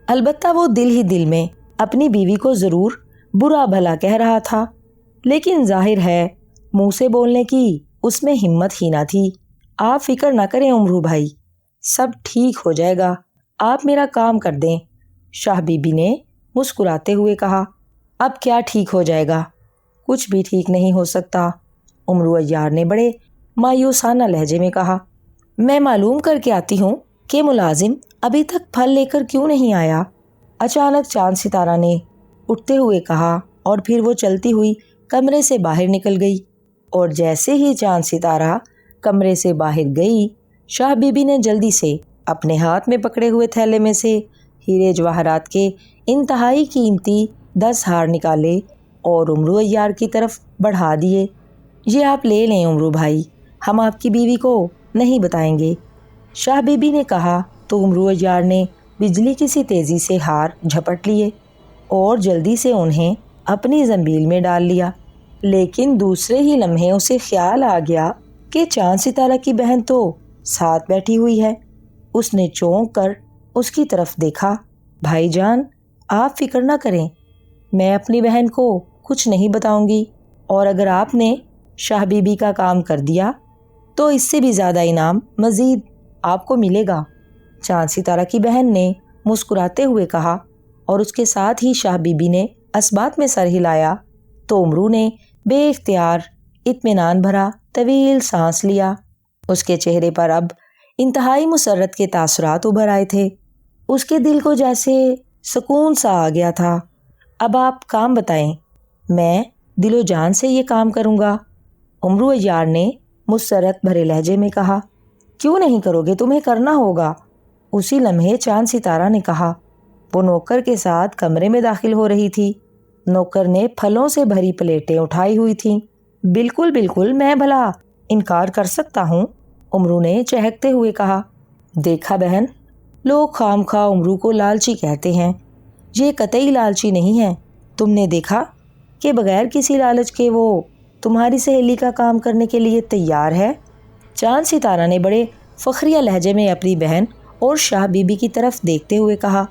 [SPEAKER 1] البتہ وہ دل ہی دل میں اپنی بیوی کو ضرور برا بھلا کہہ رہا تھا، لیکن ظاہر ہے منہ سے بولنے کی اس میں ہمت ہی نہ تھی۔ آپ فکر نہ کریں عمرو بھائی، سب ٹھیک ہو جائے گا، آپ میرا کام کر دیں، شاہ بی بی نے مسکراتے ہوئے کہا۔ اب کیا ٹھیک ہو جائے گا؟ کچھ بھی ٹھیک نہیں ہو سکتا، عمرو عیار نے بڑے مایوسانہ لہجے میں کہا۔ میں معلوم کر کے آتی ہوں کہ ملازم ابھی تک پھل لے کر کیوں نہیں آیا؟ اچانک چاند ستارہ نے اٹھتے ہوئے کہا، اور پھر وہ چلتی ہوئی کمرے سے باہر نکل گئی، اور جیسے ہی چاند ستارہ کمرے سے باہر گئی، شاہ بی بی نے جلدی سے اپنے ہاتھ میں پکڑے ہوئے تھیلے میں سے ہیرے جواہرات کے انتہائی قیمتی 10 ہار نکالے اور عمرو عیار کی طرف بڑھا دیے۔ یہ آپ لے لیں عمرو بھائی، ہم آپ کی بیوی کو نہیں بتائیں گے، شاہ بی بی نے کہا، تو عمرو عیار نے بجلی کی سی تیزی سے ہار جھپٹ لیے اور جلدی سے انہیں اپنی زنبیل میں ڈال لیا۔ لیکن دوسرے ہی لمحے اسے خیال آ گیا کہ چاند ستارہ کی بہن تو ساتھ بیٹھی ہوئی ہے۔ اس نے چونک کر اس کی طرف دیکھا۔ بھائی جان آپ فکر نہ کریں، میں اپنی بہن کو کچھ نہیں بتاؤں گی، اور اگر آپ نے شاہ بی بی کا کام کر دیا تو اس سے بھی زیادہ انعام مزید آپ کو ملے گا، چاند ستارہ کی بہن نے مسکراتے ہوئے کہا، اور اس کے ساتھ ہی شاہ بی بی نے اسبات میں سر ہلایا تو عمرو نے بے اختیار اطمینان بھرا طویل سانس لیا۔ اس کے چہرے پر اب انتہائی مسرت کے تاثرات ابھر آئے تھے، اس کے دل کو جیسے سکون سا آ گیا تھا۔ اب آپ کام بتائیں، میں دل و جان سے یہ کام کروں گا، عمرو عیار نے مسرت بھرے لہجے میں کہا۔ کیوں نہیں کرو گے؟ تمہیں کرنا ہوگا، اسی لمحے چاند ستارہ نے کہا۔ وہ نوکر کے ساتھ کمرے میں داخل ہو رہی تھی، نوکر نے پھلوں سے بھری پلیٹیں اٹھائی ہوئی تھیں۔ بالکل بالکل، میں بھلا انکار کر سکتا ہوں، عمرو نے چہکتے ہوئے کہا۔ دیکھا بہن، لوگ خام خواہ عمرو کو لالچی کہتے ہیں، یہ قطعی لالچی نہیں ہے، تم نے دیکھا کہ بغیر کسی لالچ کے وہ تمہاری سہیلی کا کام کرنے کے لیے تیار ہے۔ چاند ستارہ نے بڑے فخریہ لہجے میں اپنی بہن اور شاہ بی بی کی طرف دیکھتے ہوئے کہا۔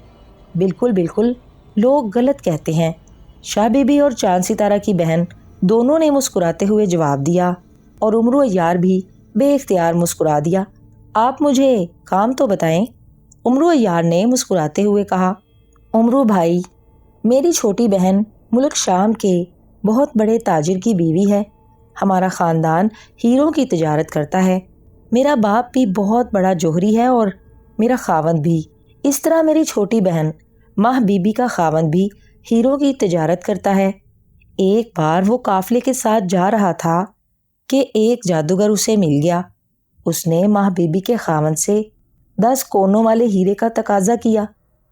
[SPEAKER 1] بالکل بالکل، لوگ غلط کہتے ہیں، شاہ بی بی اور چاند ستارہ کی بہن دونوں نے مسکراتے ہوئے جواب دیا، اور عمرو عیار بھی بے اختیار مسکرا دیا۔ آپ مجھے کام تو بتائیں، عمرو عیار نے مسکراتے ہوئے کہا۔ عمرو بھائی، میری چھوٹی بہن ملک شام کے بہت بڑے تاجر کی بیوی ہے، ہمارا خاندان ہیروں کی تجارت کرتا ہے، میرا باپ بھی بہت بڑا جوہری ہے اور میرا خاوند بھی، اس طرح میری چھوٹی بہن ماہ بی بی کا خاوند بھی ہیروں کی تجارت کرتا ہے۔ ایک بار وہ قافلے کے ساتھ جا رہا تھا کہ ایک جادوگر اسے مل گیا، اس نے ماہ بی بی کے خاوند سے 10 کونوں والے ہیرے کا تقاضا کیا،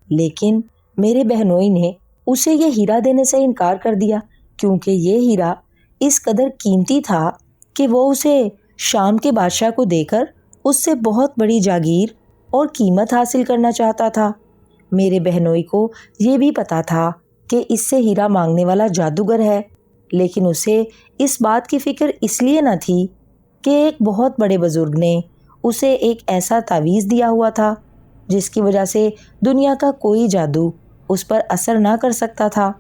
[SPEAKER 1] لیکن میرے بہنوئی نے اسے یہ ہیرا دینے سے انکار کر دیا، کیونکہ یہ ہیرا اس قدر قیمتی تھا کہ وہ اسے شام کے بادشاہ کو دے کر اس سے بہت بڑی جاگیر اور قیمت حاصل کرنا چاہتا تھا۔ میرے بہنوئی کو یہ بھی پتا تھا کہ اس سے ہیرا مانگنے والا جادوگر ہے، لیکن اسے اس بات کی فکر اس لیے نہ تھی کہ ایک بہت بڑے بزرگ نے اسے ایک ایسا تعویذ دیا ہوا تھا جس کی وجہ سے دنیا کا کوئی جادو اس پر اثر نہ کر سکتا تھا۔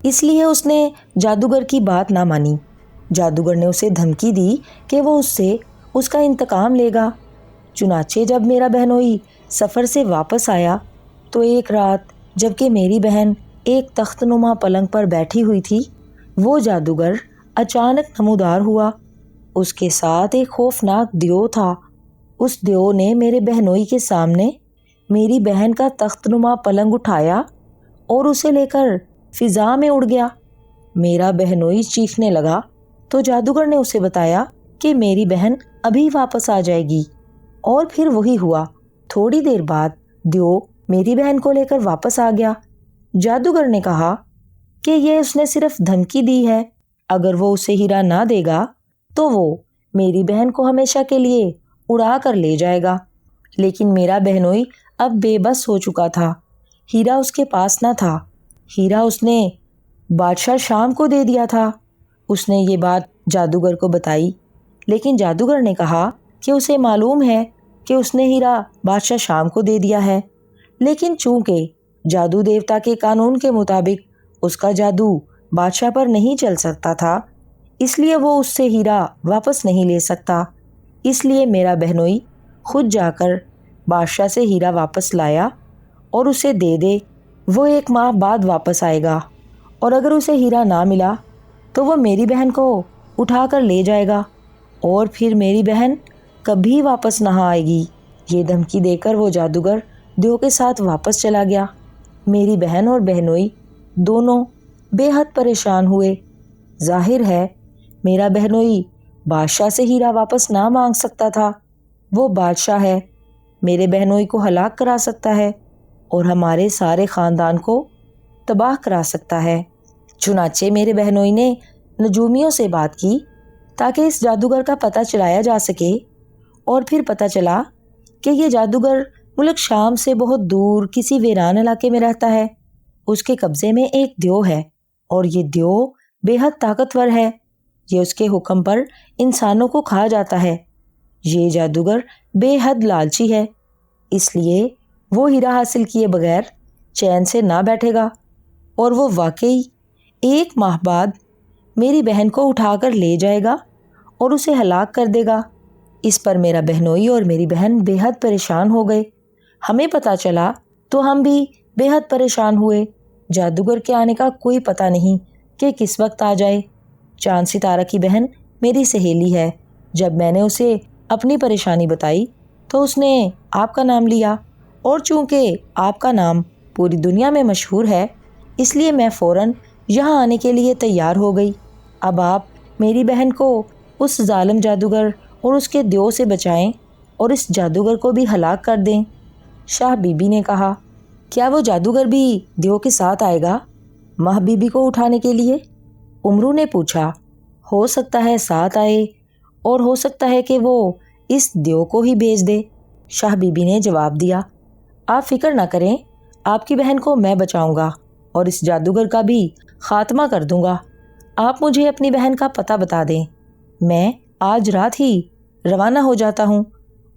[SPEAKER 1] اس لیے اس نے جادوگر کی بات نہ مانی۔ جادوگر نے اسے دھمکی دی کہ وہ اس سے اس کا انتقام لے گا۔ چنانچہ جب میرا بہنوئی سفر سے واپس آیا تو ایک رات جب کہ میری بہن ایک تخت نما پلنگ پر بیٹھی ہوئی تھی، وہ جادوگر اچانک نمودار ہوا۔ اس کے ساتھ ایک خوفناک دیو تھا۔ اس دیو نے میرے بہنوئی کے سامنے میری بہن کا تخت نما پلنگ اٹھایا اور اسے لے کر فضا میں اڑ گیا۔ میرا بہنوئی چیخنے لگا تو جادوگر نے اسے بتایا کہ میری بہن ابھی واپس آ جائے گی، اور پھر وہی ہوا۔ تھوڑی دیر بعد دیو میری بہن کو لے کر واپس آ گیا۔ جادوگر نے کہا کہ یہ اس نے صرف دھمکی دی ہے، اگر وہ اسے ہیرا نہ دے گا تو وہ میری بہن کو ہمیشہ کے لیے اڑا کر لے جائے گا۔ لیکن میرا بہنوئی اب بے بس ہو چکا تھا۔ ہیرا اس کے پاس نہ تھا۔ ہیرا اس نے بادشاہ شام کو دے دیا تھا۔ اس نے یہ بات جادوگر کو بتائی، لیکن جادوگر نے کہا کہ اسے معلوم ہے کہ اس نے ہیرا بادشاہ شام کو دے دیا ہے، لیکن چونکہ جادو دیوتا کے قانون کے مطابق اس کا جادو بادشاہ پر نہیں چل سکتا تھا، اس لیے وہ اس سے ہیرا واپس نہیں لے سکتا۔ اس لیے میرا بہنوئی خود جا کر بادشاہ سے ہیرا واپس لایا اور اسے دے دے، وہ 1 ماہ بعد واپس آئے گا، اور اگر اسے ہیرا نہ ملا تو وہ میری بہن کو اٹھا کر لے جائے گا، اور پھر میری بہن کبھی واپس نہ آئے گی۔ یہ دھمکی دے کر وہ جادوگر دیو کے ساتھ واپس چلا گیا۔ میری بہن اور بہنوئی دونوں بے حد پریشان ہوئے۔ ظاہر ہے میرا بہنوئی بادشاہ سے ہیرا واپس نہ مانگ سکتا تھا۔ وہ بادشاہ ہے، میرے بہنوئی کو ہلاک کرا سکتا ہے اور ہمارے سارے خاندان کو تباہ کرا سکتا ہے۔ چنانچہ میرے بہنوئی نے نجومیوں سے بات کی تاکہ اس جادوگر کا پتہ چلایا جا سکے، اور پھر پتہ چلا کہ یہ جادوگر ملک شام سے بہت دور کسی ویران علاقے میں رہتا ہے۔ اس کے قبضے میں ایک دیو ہے، اور یہ دیو بے حد طاقتور ہے۔ یہ اس کے حکم پر انسانوں کو کھا جاتا ہے۔ یہ جادوگر بے حد لالچی ہے، اس لیے وہ ہیرا حاصل کیے بغیر چین سے نہ بیٹھے گا، اور وہ واقعی 1 ماہ بعد میری بہن کو اٹھا کر لے جائے گا اور اسے ہلاک کر دے گا۔ اس پر میرا بہنوئی اور میری بہن بے حد پریشان ہو گئے۔ ہمیں پتہ چلا تو ہم بھی بے حد پریشان ہوئے۔ جادوگر کے آنے کا کوئی پتہ نہیں کہ کس وقت آ جائے۔ چاند ستارہ کی بہن میری سہیلی ہے۔ جب میں نے اسے اپنی پریشانی بتائی تو اس نے آپ کا نام لیا، اور چونکہ آپ کا نام پوری دنیا میں مشہور ہے، اس لیے میں فوراً یہاں آنے کے لیے تیار ہو گئی۔ اب آپ میری بہن کو اس ظالم جادوگر اور اس کے دیو سے بچائیں اور اس جادوگر کو بھی ہلاک کر دیں۔ شاہ بی بی نے کہا، کیا وہ جادوگر بھی دیو کے ساتھ آئے گا ماہ بی بی کو اٹھانے کے لیے؟ امرو نے پوچھا، ہو سکتا ہے ساتھ آئے، اور ہو سکتا ہے کہ وہ اس دیو کو ہی بھیج دے۔ شاہ بی بی نے جواب دیا، آپ فکر نہ کریں، آپ کی بہن کو میں بچاؤں گا اور اس جادوگر کا بھی خاتمہ کر دوں گا۔ آپ مجھے اپنی بہن کا پتہ بتا دیں، میں آج رات ہی روانہ ہو جاتا ہوں۔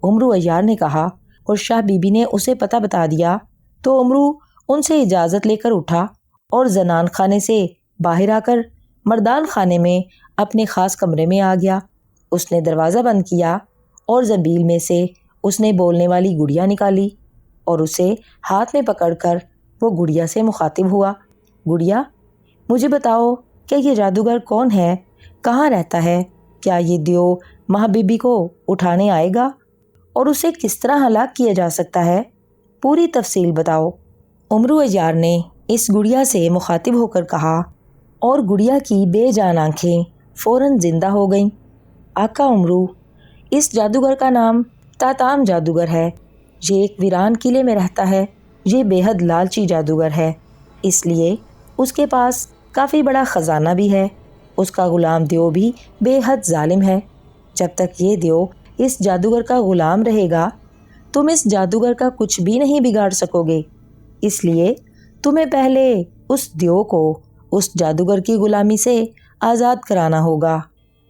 [SPEAKER 1] امرو عیار نے کہا، اور شاہ بی بی نے اسے پتہ بتا دیا تو امرو ان سے اجازت لے کر اٹھا اور زنان خانے سے باہر آ کر مردان خانے میں اپنے خاص کمرے میں آ گیا۔ اس نے دروازہ بند کیا اور زنبیل میں سے اس نے بولنے والی گڑیا نکالی، اور اسے ہاتھ میں پکڑ کر وہ گڑیا سے مخاطب ہوا، گڑیا، مجھے بتاؤ کہ یہ جادوگر کون ہے، کہاں رہتا ہے، کیا یہ دیو ماہ بی بی کو اٹھانے آئے گا، اور اسے کس طرح ہلاک کیا جا سکتا ہے، پوری تفصیل بتاؤ۔ امرو عیار نے اس گڑیا سے مخاطب ہو کر کہا، اور گڑیا کی بے جان آنکھیں فوراً زندہ ہو گئیں۔ آقا امرو، اس جادوگر کا نام تاتام جادوگر ہے۔ یہ ایک ویران قلعے میں رہتا ہے۔ یہ بے حد لالچی جادوگر ہے، اس لیے اس کے پاس کافی بڑا خزانہ بھی ہے۔ اس کا غلام دیو بھی بے حد ظالم ہے۔ جب تک یہ دیو اس جادوگر کا غلام رہے گا، تم اس جادوگر کا کچھ بھی نہیں بگاڑ سکو گے۔ اس لیے تمہیں پہلے اس دیو کو اس جادوگر کی غلامی سے آزاد کرانا ہوگا۔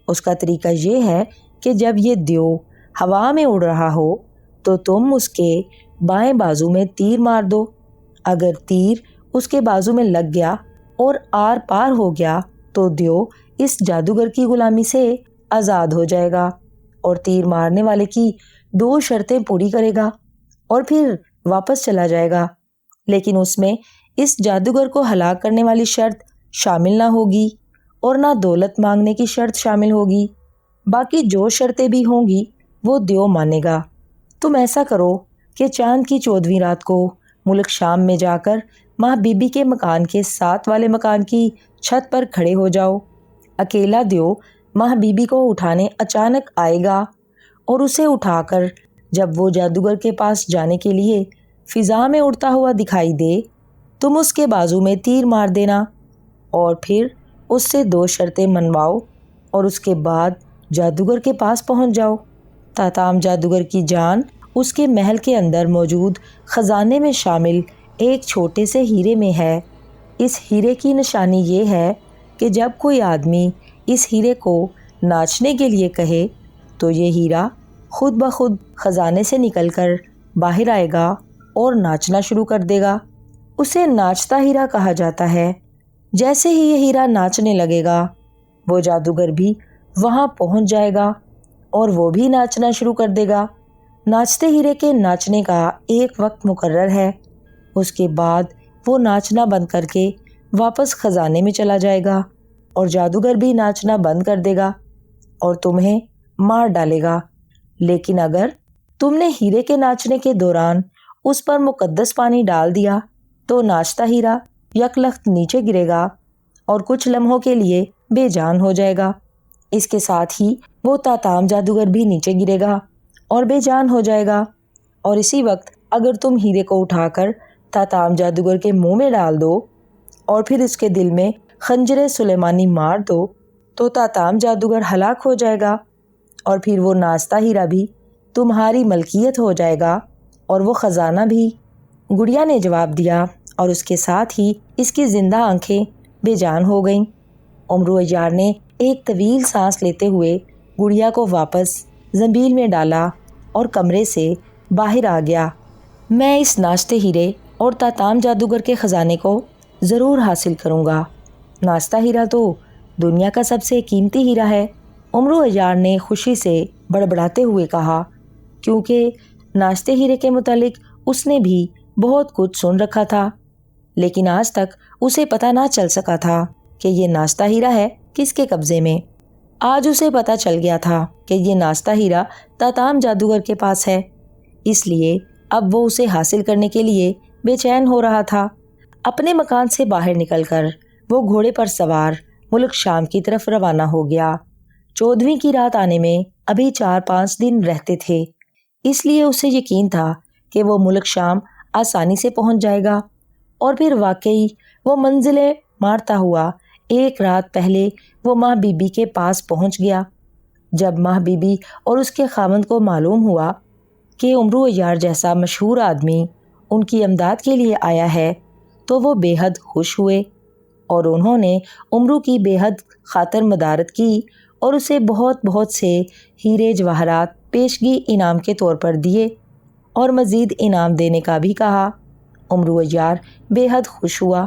[SPEAKER 1] اس کا طریقہ یہ ہے کہ جب یہ دیو ہوا میں اڑ رہا ہو تو تم اس کے بائیں بازو میں تیر مار دو۔ اگر تیر اس کے بازو میں لگ گیا اور آر پار ہو گیا تو دیو اس جادوگر کی غلامی سے آزاد ہو جائے گا اور تیر مارنے والے کی 2 شرطیں پوری کرے گا اور پھر واپس چلا جائے گا، لیکن اس میں اس جادوگر کو ہلاک کرنے والی شرط شامل نہ ہوگی اور نہ دولت مانگنے کی شرط شامل ہوگی۔ باقی جو شرطیں بھی ہوں گی وہ دیو مانے گا۔ تم ایسا کرو کہ چاند کی 14ویں رات کو ملک شام میں جا کر ماں بی بی کے مکان کے 7 والے مکان کی چھت پر کھڑے ہو جاؤ۔ اکیلا دیو ماں بی بی کو اٹھانے اچانک آئے گا اور اسے اٹھا کر جب وہ جادوگر کے پاس جانے کے لیے فضا میں اڑتا ہوا دکھائی دے، تم اس کے بازو میں تیر مار دینا اور پھر اس سے 2 شرطیں منواؤ اور اس کے بعد جادوگر کے پاس پہنچ جاؤ۔ تاتام جادوگر کی جان اس کے محل کے اندر موجود خزانے میں شامل ایک چھوٹے سے ہیرے میں ہے۔ اس ہیرے کی نشانی یہ ہے کہ جب کوئی آدمی اس ہیرے کو ناچنے کے لیے کہے تو یہ ہیرا خود بخود خزانے سے نکل کر باہر آئے گا اور ناچنا شروع کر دے گا۔ اسے ناچتا ہیرا کہا جاتا ہے۔ جیسے ہی یہ ہیرا ناچنے لگے گا وہ جادوگر بھی وہاں پہنچ جائے گا اور وہ بھی ناچنا شروع کر دے گا۔ ناچتے ہیرے کے ناچنے کا ایک وقت مقرر ہے، اس کے بعد وہ ناچنا بند کر کے واپس خزانے میں چلا جائے گا اور جادوگر بھی ناچنا بند کر دے گا اور تمہیں مار ڈالے گا۔ لیکن اگر تم نے ہیرے کے ناچنے کے دوران اس پر مقدس پانی ڈال دیا تو ناچتا ہیرا یکلخت نیچے گرے گا اور کچھ لمحوں کے لیے بے جان ہو جائے گا۔ اس کے ساتھ ہی وہ تاتام جادوگر بھی نیچے گرے گا اور بے جان ہو جائے گا، اور اسی وقت اگر تم ہیرے کو اٹھا کر تاتام جادوگر کے منہ میں ڈال دو اور پھر اس کے دل میں خنجر سلیمانی مار دو تو تاتام جادوگر ہلاک ہو جائے گا اور پھر وہ ناچتا ہیرا بھی تمہاری ملکیت ہو جائے گا اور وہ خزانہ بھی۔ گڑیا نے جواب دیا اور اس کے ساتھ ہی اس کی زندہ آنکھیں بے جان ہو گئیں۔ امرو عیار نے ایک طویل سانس لیتے ہوئے گڑیا کو واپس زنبیل میں ڈالا اور کمرے سے باہر آ گیا۔ میں اس ناچتے ہیرے اور تاتام جادوگر کے خزانے کو ضرور حاصل کروں گا۔ ناچتا ہیرا تو دنیا کا سب سے قیمتی ہیرا ہے، امرو عیار نے خوشی سے بڑبڑاتے ہوئے کہا، کیونکہ ناچتے ہیرے کے متعلق اس نے بھی بہت کچھ سن رکھا تھا، لیکن آج تک اسے پتہ نہ چل سکا تھا کہ یہ ناچتا ہیرا ہے کس کے قبضے میں۔ آج اسے پتہ چل گیا تھا کہ یہ ناچتا ہیرا تاتام جادوگر کے پاس ہے، اس لیے اب وہ اسے حاصل کرنے کے لیے بے چین ہو رہا تھا۔ اپنے مکان سے باہر نکل کر وہ گھوڑے پر سوار ملک شام کی طرف روانہ ہو گیا۔ 14ویں کی رات آنے میں ابھی 4-5 دن رہتے تھے، اس لیے اسے یقین تھا کہ وہ ملک شام آسانی سے پہنچ جائے گا، اور پھر واقعی وہ منزلیں مارتا ہوا ایک رات پہلے وہ ماں بی بی کے پاس پہنچ گیا۔ جب ماں بی بی اور اس کے خاوند کو معلوم ہوا کہ امرو عیار جیسا مشہور آدمی ان کی امداد کے لیے آیا ہے تو وہ بے حد خوش ہوئے اور انہوں نے امرو کی بے حد خاطر مدارت کی اور اسے بہت بہت سے ہیرے جواہرات پیشگی انعام کے طور پر دیے اور مزید انعام دینے کا بھی کہا۔ امرو عیار بے حد خوش ہوا،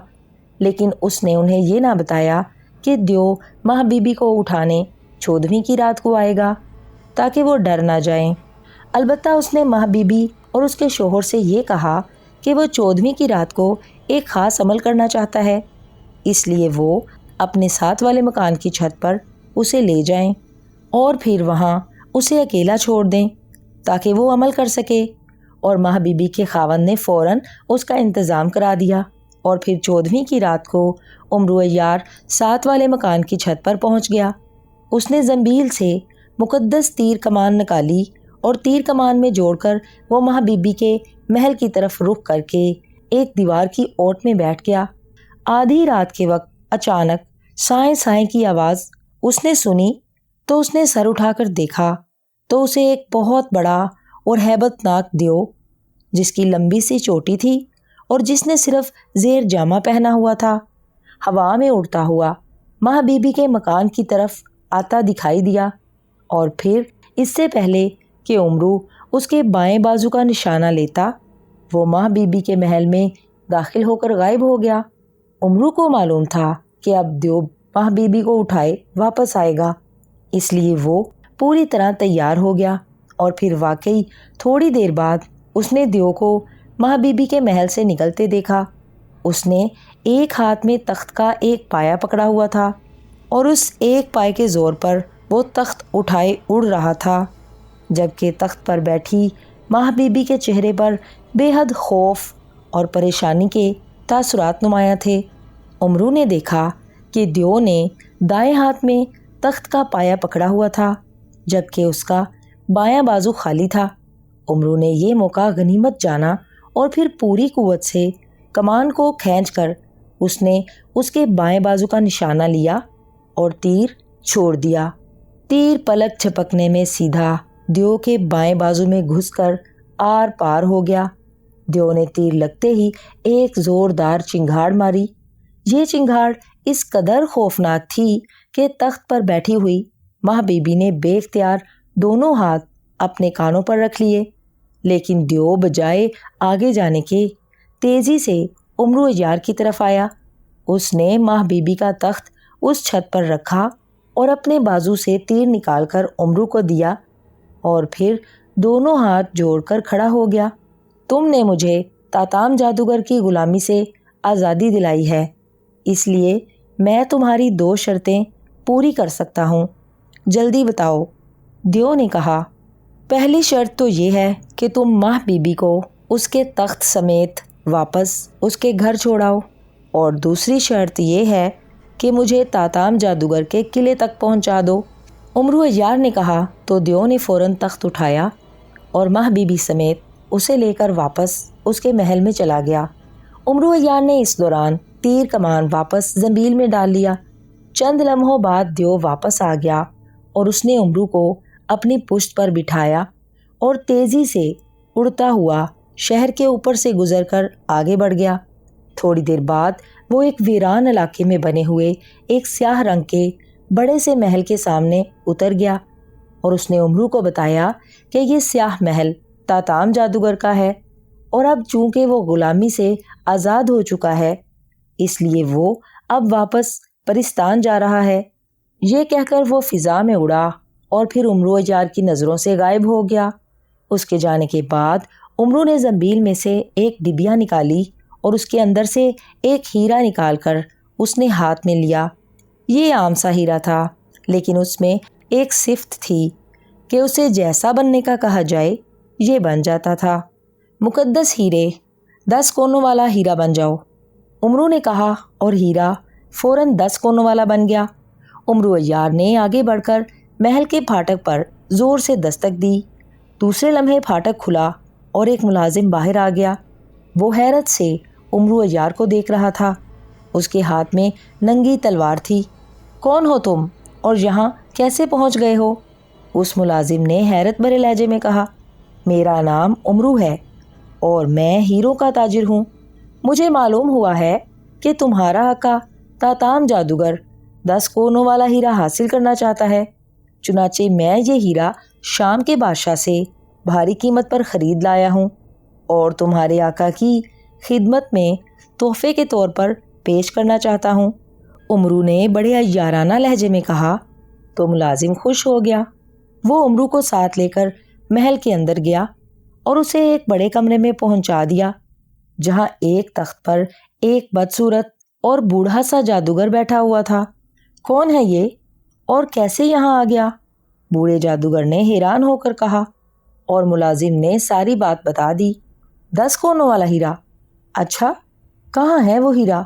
[SPEAKER 1] لیکن اس نے انہیں یہ نہ بتایا کہ دیو ماں بی بی کو اٹھانے 14ویں کی رات کو آئے گا تاکہ وہ ڈر نہ جائیں۔ البتہ اس نے ماں بی بی اور اس کے شوہر سے یہ کہا کہ وہ 14ویں کی رات کو ایک خاص عمل کرنا چاہتا ہے، اس لیے وہ اپنے 7 والے مکان کی چھت پر اسے لے جائیں اور پھر وہاں اسے اکیلا چھوڑ دیں تاکہ وہ عمل کر سکے، اور ماں بی بی کے خاوند نے فوراً اس کا انتظام کرا دیا اور پھر 14ویں کی رات کو امرو عیار 7 والے مکان کی چھت پر پہنچ گیا۔ اس نے زنبیل سے مقدس تیر کمان نکالی اور تیر کمان میں جوڑ کر وہ ماں بی بی کے محل کی طرف رخ کر کے ایک دیوار کی اوٹ میں بیٹھ گیا۔ آدھی رات کے وقت اچانک سائیں سائیں کی آواز اس نے سنی تو اس نے سر اٹھا کر دیکھا تو اسے ایک بہت بڑا اور ہیبت ناک دیو جس کی لمبی سی چوٹی تھی اور جس نے صرف زیر جامہ پہنا ہوا تھا، ہوا میں اڑتا ہوا ماں بی بی کے مکان کی طرف آتا دکھائی دیا، اور پھر اس سے پہلے کہ امرو اس کے بائیں بازو کا نشانہ لیتا وہ ماں بی بی کے محل میں داخل ہو کر غائب ہو گیا۔ امرو کو معلوم تھا کہ اب دیو ماہ بی بی کو اٹھائے واپس آئے گا، اس لیے وہ پوری طرح تیار ہو گیا، اور پھر واقعی تھوڑی دیر بعد اس نے دیو کو ماہ بی بی کے محل سے نکلتے دیکھا۔ اس نے ایک ہاتھ میں تخت کا ایک پایا پکڑا ہوا تھا، اور اس ایک پائے کے زور پر وہ تخت اٹھائے اڑ رہا تھا، جبکہ تخت پر بیٹھی ماہ بی بی کے چہرے پر بے حد خوف اور پریشانی کے تاثرات نمایاں تھے۔ امرو نے دیکھا کہ دیو نے دائیں ہاتھ میں تخت کا پایا پکڑا ہوا تھا، جبکہ اس کا بایاں بازو خالی تھا۔ امرو نے یہ موقع غنیمت جانا اور پھر پوری قوت سے کمان کو کھینچ کر اس نے اس کے بائیں بازو کا نشانہ لیا اور تیر چھوڑ دیا۔ تیر پلک جھپکنے میں سیدھا دیو کے بائیں بازو میں گھس کر آر پار ہو گیا۔ دیو نے تیر لگتے ہی ایک زوردار چنگھاڑ ماری۔ یہ چنگھاڑ اس قدر خوفناک تھی کہ تخت پر بیٹھی ہوئی ماہ بی بی نے بے اختیار دونوں ہاتھ اپنے کانوں پر رکھ لیے، لیکن دیو بجائے آگے جانے کے تیزی سے امرو یار کی طرف آیا۔ اس نے ماہ بی بی کا تخت اس چھت پر رکھا اور اپنے بازو سے تیر نکال کر امرو کو دیا، اور پھر دونوں ہاتھ جوڑ کر کھڑا ہو گیا۔ تم نے مجھے تاتام جادوگر کی غلامی سے آزادی دلائی ہے، اس لیے میں تمہاری 2 شرطیں پوری کر سکتا ہوں، جلدی بتاؤ۔ دیو نے کہا، پہلی شرط تو یہ ہے کہ تم ماہ بی بی کو اس کے تخت سمیت واپس اس کے گھر چھوڑاؤ، اور دوسری شرط یہ ہے کہ مجھے تاتام جادوگر کے قلعے تک پہنچا دو۔ امرو یار نے کہا تو دیو نے فوراً تخت اٹھایا اور ماہ بی بی سمیت اسے لے کر واپس اس کے محل میں چلا گیا۔ امرو یار نے اس دوران تیر کمان واپس زنبیل میں ڈال لیا۔ چند لمحوں بعد دیو واپس آ گیا اور اس نے امرو کو اپنی پشت پر بٹھایا اور تیزی سے اڑتا ہوا شہر کے اوپر سے گزر کر آگے بڑھ گیا۔ تھوڑی دیر بعد وہ ایک ویران علاقے میں بنے ہوئے ایک سیاہ رنگ کے بڑے سے محل کے سامنے اتر گیا، اور اس نے امرو کو بتایا کہ یہ سیاہ محل تاتام جادوگر کا ہے، اور اب چونکہ وہ غلامی سے آزاد ہو چکا ہے اس لیے وہ اب واپس پرستان جا رہا ہے۔ یہ کہہ کر وہ فضا میں اڑا اور پھر امرو یار کی نظروں سے غائب ہو گیا۔ اس کے جانے کے بعد امرو نے زنبیل میں سے ایک ڈبیا نکالی اور اس کے اندر سے ایک ہیرا نکال کر اس نے ہاتھ میں لیا۔ یہ عام سا ہیرا تھا، لیکن اس میں ایک صفت تھی کہ اسے جیسا بننے کا کہا جائے یہ بن جاتا تھا۔ مقدس ہیرے، 10 کونوں والا ہیرا بن جاؤ، امرو نے کہا، اور ہیرا فوراً 10 کونوں والا بن گیا۔ امرو یار نے آگے بڑھ کر محل کے پھاٹک پر زور سے دستک دی۔ دوسرے لمحے پھاٹک کھلا اور ایک ملازم باہر آ گیا۔ وہ حیرت سے امرو یار کو دیکھ رہا تھا۔ اس کے ہاتھ میں ننگی تلوار تھی۔ کون ہو تم اور یہاں کیسے پہنچ گئے ہو؟ اس ملازم نے حیرت بھرے لہجے میں کہا، میرا نام امرو ہے اور میں ہیروں کا تاجر ہوں۔ مجھے معلوم ہوا ہے کہ تمہارا آقا تاتام جادوگر 10 کونوں والا ہیرا حاصل کرنا چاہتا ہے، چنانچہ میں یہ ہیرا شام کے بادشاہ سے بھاری قیمت پر خرید لایا ہوں اور تمہارے آقا کی خدمت میں تحفے کے طور پر پیش کرنا چاہتا ہوں۔ امرو نے بڑے عیارانہ لہجے میں کہا تو ملازم خوش ہو گیا۔ وہ امرو کو ساتھ لے کر محل کے اندر گیا اور اسے ایک بڑے کمرے میں پہنچا دیا، جہاں ایک تخت پر ایک بدصورت اور بوڑھا سا جادوگر بیٹھا ہوا تھا۔ کون ہے یہ اور کیسے یہاں آ گیا؟ بوڑھے جادوگر نے حیران ہو کر کہا، اور ملازم نے ساری بات بتا دی۔ 10 کونوں والا ہیرا؟ اچھا، کہاں ہے وہ ہیرا؟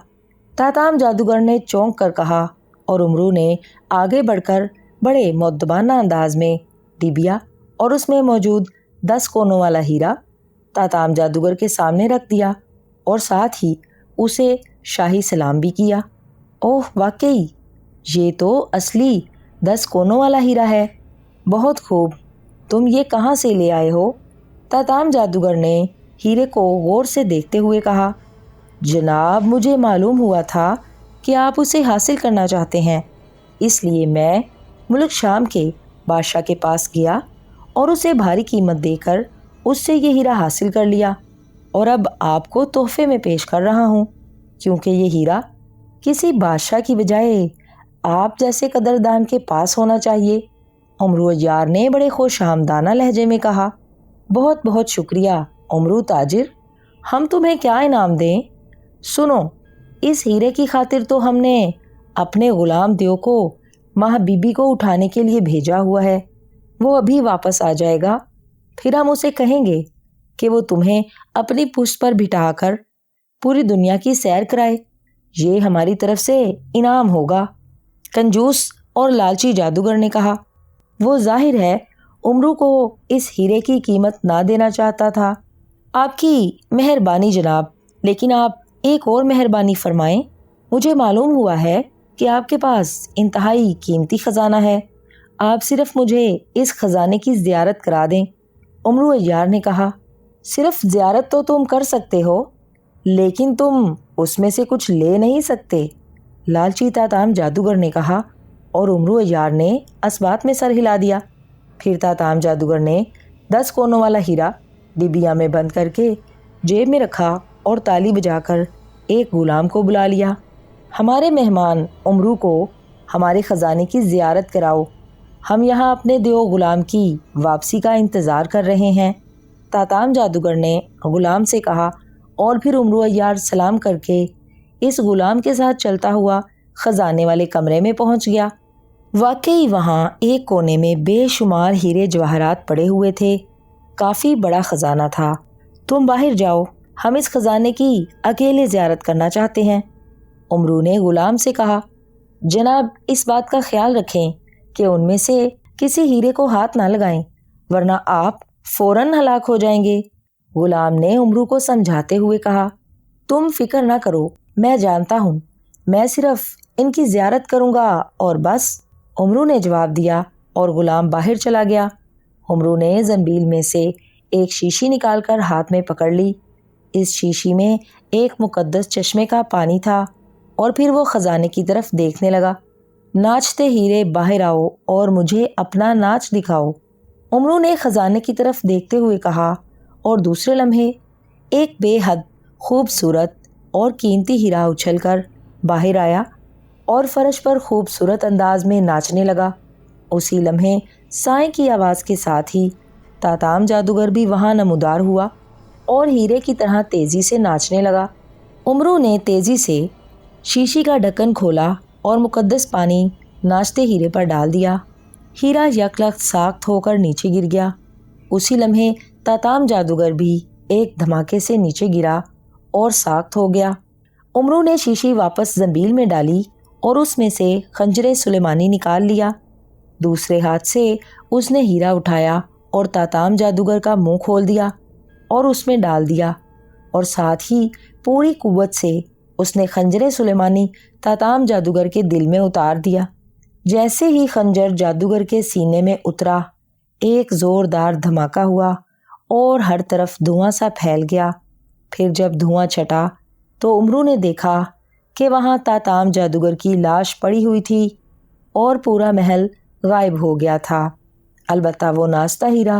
[SPEAKER 1] تاتام جادوگر نے چونک کر کہا، اور امرو نے آگے بڑھ کر بڑے مؤدبانہ انداز میں ڈبیا اور اس میں موجود 10 کونوں والا ہیرا تاتام جادوگر کے سامنے رکھ دیا اور ساتھ ہی اسے شاہی سلام بھی کیا۔ اوہ، واقعی یہ تو اصلی 10 کونوں والا ہیرا ہے۔ بہت خوب، تم یہ کہاں سے لے آئے ہو؟ تاتام جادوگر نے ہیرے کو غور سے دیکھتے ہوئے کہا، جناب، مجھے معلوم ہوا تھا کہ آپ اسے حاصل کرنا چاہتے ہیں، اس لیے میں ملک شام کے بادشاہ کے پاس گیا اور اسے بھاری قیمت دے کر اس سے یہ ہیرا حاصل کر لیا، اور اب آپ کو تحفے میں پیش کر رہا ہوں، کیونکہ یہ ہیرا
[SPEAKER 2] کسی بادشاہ کی بجائے آپ جیسے قدردان کے پاس ہونا چاہیے۔ امرو یار نے بڑے خوش آمدانہ لہجے میں کہا۔ بہت بہت شکریہ امرو تاجر، ہم تمہیں کیا انعام دیں؟ سنو، اس ہیرے کی خاطر تو ہم نے اپنے غلام دیو کو ماہ بی بی کو اٹھانے کے لیے بھیجا ہوا ہے، وہ ابھی واپس آ جائے گا، پھر ہم اسے کہیں گے کہ وہ تمہیں اپنی پشت پر بٹھا کر پوری دنیا کی سیر کرائے، یہ ہماری طرف سے انعام ہوگا۔ کنجوس اور لالچی جادوگر نے کہا۔ وہ ظاہر ہے امرو کو اس ہیرے کی قیمت نہ دینا چاہتا تھا۔ آپ کی مہربانی جناب، لیکن آپ ایک اور مہربانی فرمائیں۔ مجھے معلوم ہوا ہے کہ آپ کے پاس انتہائی قیمتی خزانہ ہے، آپ صرف مجھے اس خزانے کی زیارت کرا دیں۔ امرو عیار نے کہا۔ صرف زیارت تو تم کر سکتے ہو، لیکن تم اس میں سے کچھ لے نہیں سکتے، لالچی تاتام جادوگر نے کہا، اور امرو عیار نے اس بات میں سر ہلا دیا۔ پھر تاتام جادوگر نے 10 کونوں والا ہیرا ڈبیا میں بند کر کے جیب میں رکھا اور تالی بجا کر ایک غلام کو بلا لیا۔ ہمارے مہمان امرو کو ہمارے خزانے کی زیارت کراؤ، ہم یہاں اپنے دیو غلام کی واپسی کا انتظار کر رہے ہیں، تاتام جادوگر نے غلام سے کہا، اور پھر امرو عیار سلام کر کے اس غلام کے ساتھ چلتا ہوا خزانے والے کمرے میں پہنچ گیا۔ واقعی وہاں ایک کونے میں بے شمار ہیرے جواہرات پڑے ہوئے تھے، کافی بڑا خزانہ تھا۔ تم باہر جاؤ، ہم اس خزانے کی اکیلے زیارت کرنا چاہتے ہیں، امرو نے غلام سے کہا۔ جناب اس بات کا خیال رکھیں کہ ان میں سے کسی ہیرے کو ہاتھ نہ لگائیں، ورنہ آپ فوراً ہلاک ہو جائیں گے، غلام نے امرو کو سمجھاتے ہوئے کہا۔ تم فکر نہ کرو، میں جانتا ہوں، میں صرف ان کی زیارت کروں گا اور بس، امرو نے جواب دیا، اور غلام باہر چلا گیا۔ امرو نے زنبیل میں سے ایک شیشی نکال کر ہاتھ میں پکڑ لی۔ اس شیشی میں ایک مقدس چشمے کا پانی تھا، اور پھر وہ خزانے کی طرف دیکھنے لگا۔ ناچتے ہیرے باہر آؤ اور مجھے اپنا ناچ دکھاؤ، امرو نے خزانے کی طرف دیکھتے ہوئے کہا، اور دوسرے لمحے ایک بے حد خوبصورت اور قیمتی ہیرا اچھل کر باہر آیا اور فرش پر خوبصورت انداز میں ناچنے لگا۔ اسی لمحے سائیں کی آواز کے ساتھ ہی تاتام جادوگر بھی وہاں نمودار ہوا اور ہیرے کی طرح تیزی سے ناچنے لگا۔ امرو نے تیزی سے شیشی کا ڈھکن کھولا اور مقدس پانی ناچتے ہیرے پر ڈال دیا۔ ہیرا یک لخت ساخت ہو کر نیچے گر گیا۔ اسی لمحے تاتام جادوگر بھی ایک دھماکے سے نیچے گرا اور ساخت ہو گیا۔ امرو نے شیشی واپس زنبیل میں ڈالی اور اس میں سے خنجر سلیمانی نکال لیا۔ دوسرے ہاتھ سے اس نے ہیرا اٹھایا اور تاتام جادوگر کا منہ کھول دیا اور اس میں ڈال دیا، اور ساتھ ہی پوری قوت سے اس نے خنجر سلیمانی تاتام جادوگر کے دل میں اتار دیا۔ جیسے ہی خنجر جادوگر کے سینے میں اترا، ایک زوردار دھماکہ ہوا اور ہر طرف دھواں سا پھیل گیا۔ پھر جب دھواں چھٹا تو امرو نے دیکھا کہ وہاں تاتام جادوگر کی لاش پڑی ہوئی تھی اور پورا محل غائب ہو گیا تھا۔ البتہ وہ ناچتا ہیرا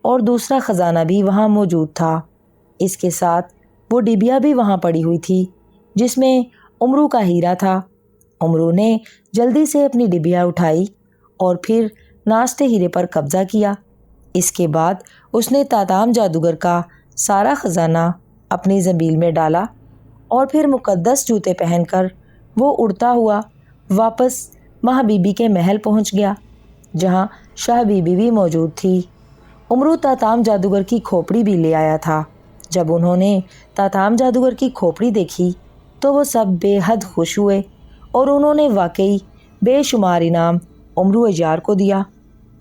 [SPEAKER 2] اور دوسرا خزانہ بھی وہاں موجود تھا۔ اس کے ساتھ وہ ڈبیا بھی وہاں پڑی ہوئی تھی جس میں امرو کا ہیرا تھا۔ امرو نے جلدی سے اپنی ڈبیا اٹھائی اور پھر ناچتے ہیرے پر قبضہ کیا۔ اس کے بعد اس نے تاتام جادوگر کا سارا خزانہ اپنی زنبیل میں ڈالا اور پھر مقدس جوتے پہن کر وہ اڑتا ہوا واپس ماہ بی بی کے محل پہنچ گیا، جہاں شاہ بی بی بھی موجود تھی۔ امرو تاتام جادوگر کی کھوپڑی بھی لے آیا تھا۔ جب انہوں نے تاتام جادوگر کی کھوپڑی دیکھی تو وہ سب بے حد خوش ہوئے اور انہوں نے واقعی بے شمار انعام امرو عیار کو دیا۔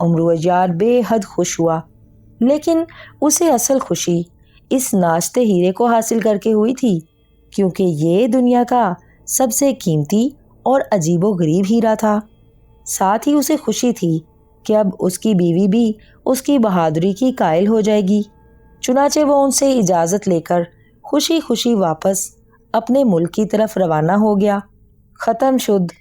[SPEAKER 2] امرو عیار بے حد خوش ہوا، لیکن اسے اصل خوشی اس ناچتے ہیرے کو حاصل کر کے ہوئی تھی، کیونکہ یہ دنیا کا سب سے قیمتی اور عجیب و غریب ہیرا تھا۔ ساتھ ہی اسے خوشی تھی کہ اب اس کی بیوی بھی اس کی بہادری کی قائل ہو جائے گی۔ چنانچہ وہ ان سے اجازت لے کر خوشی خوشی واپس اپنے ملک کی طرف روانہ ہو گیا۔ ختم شد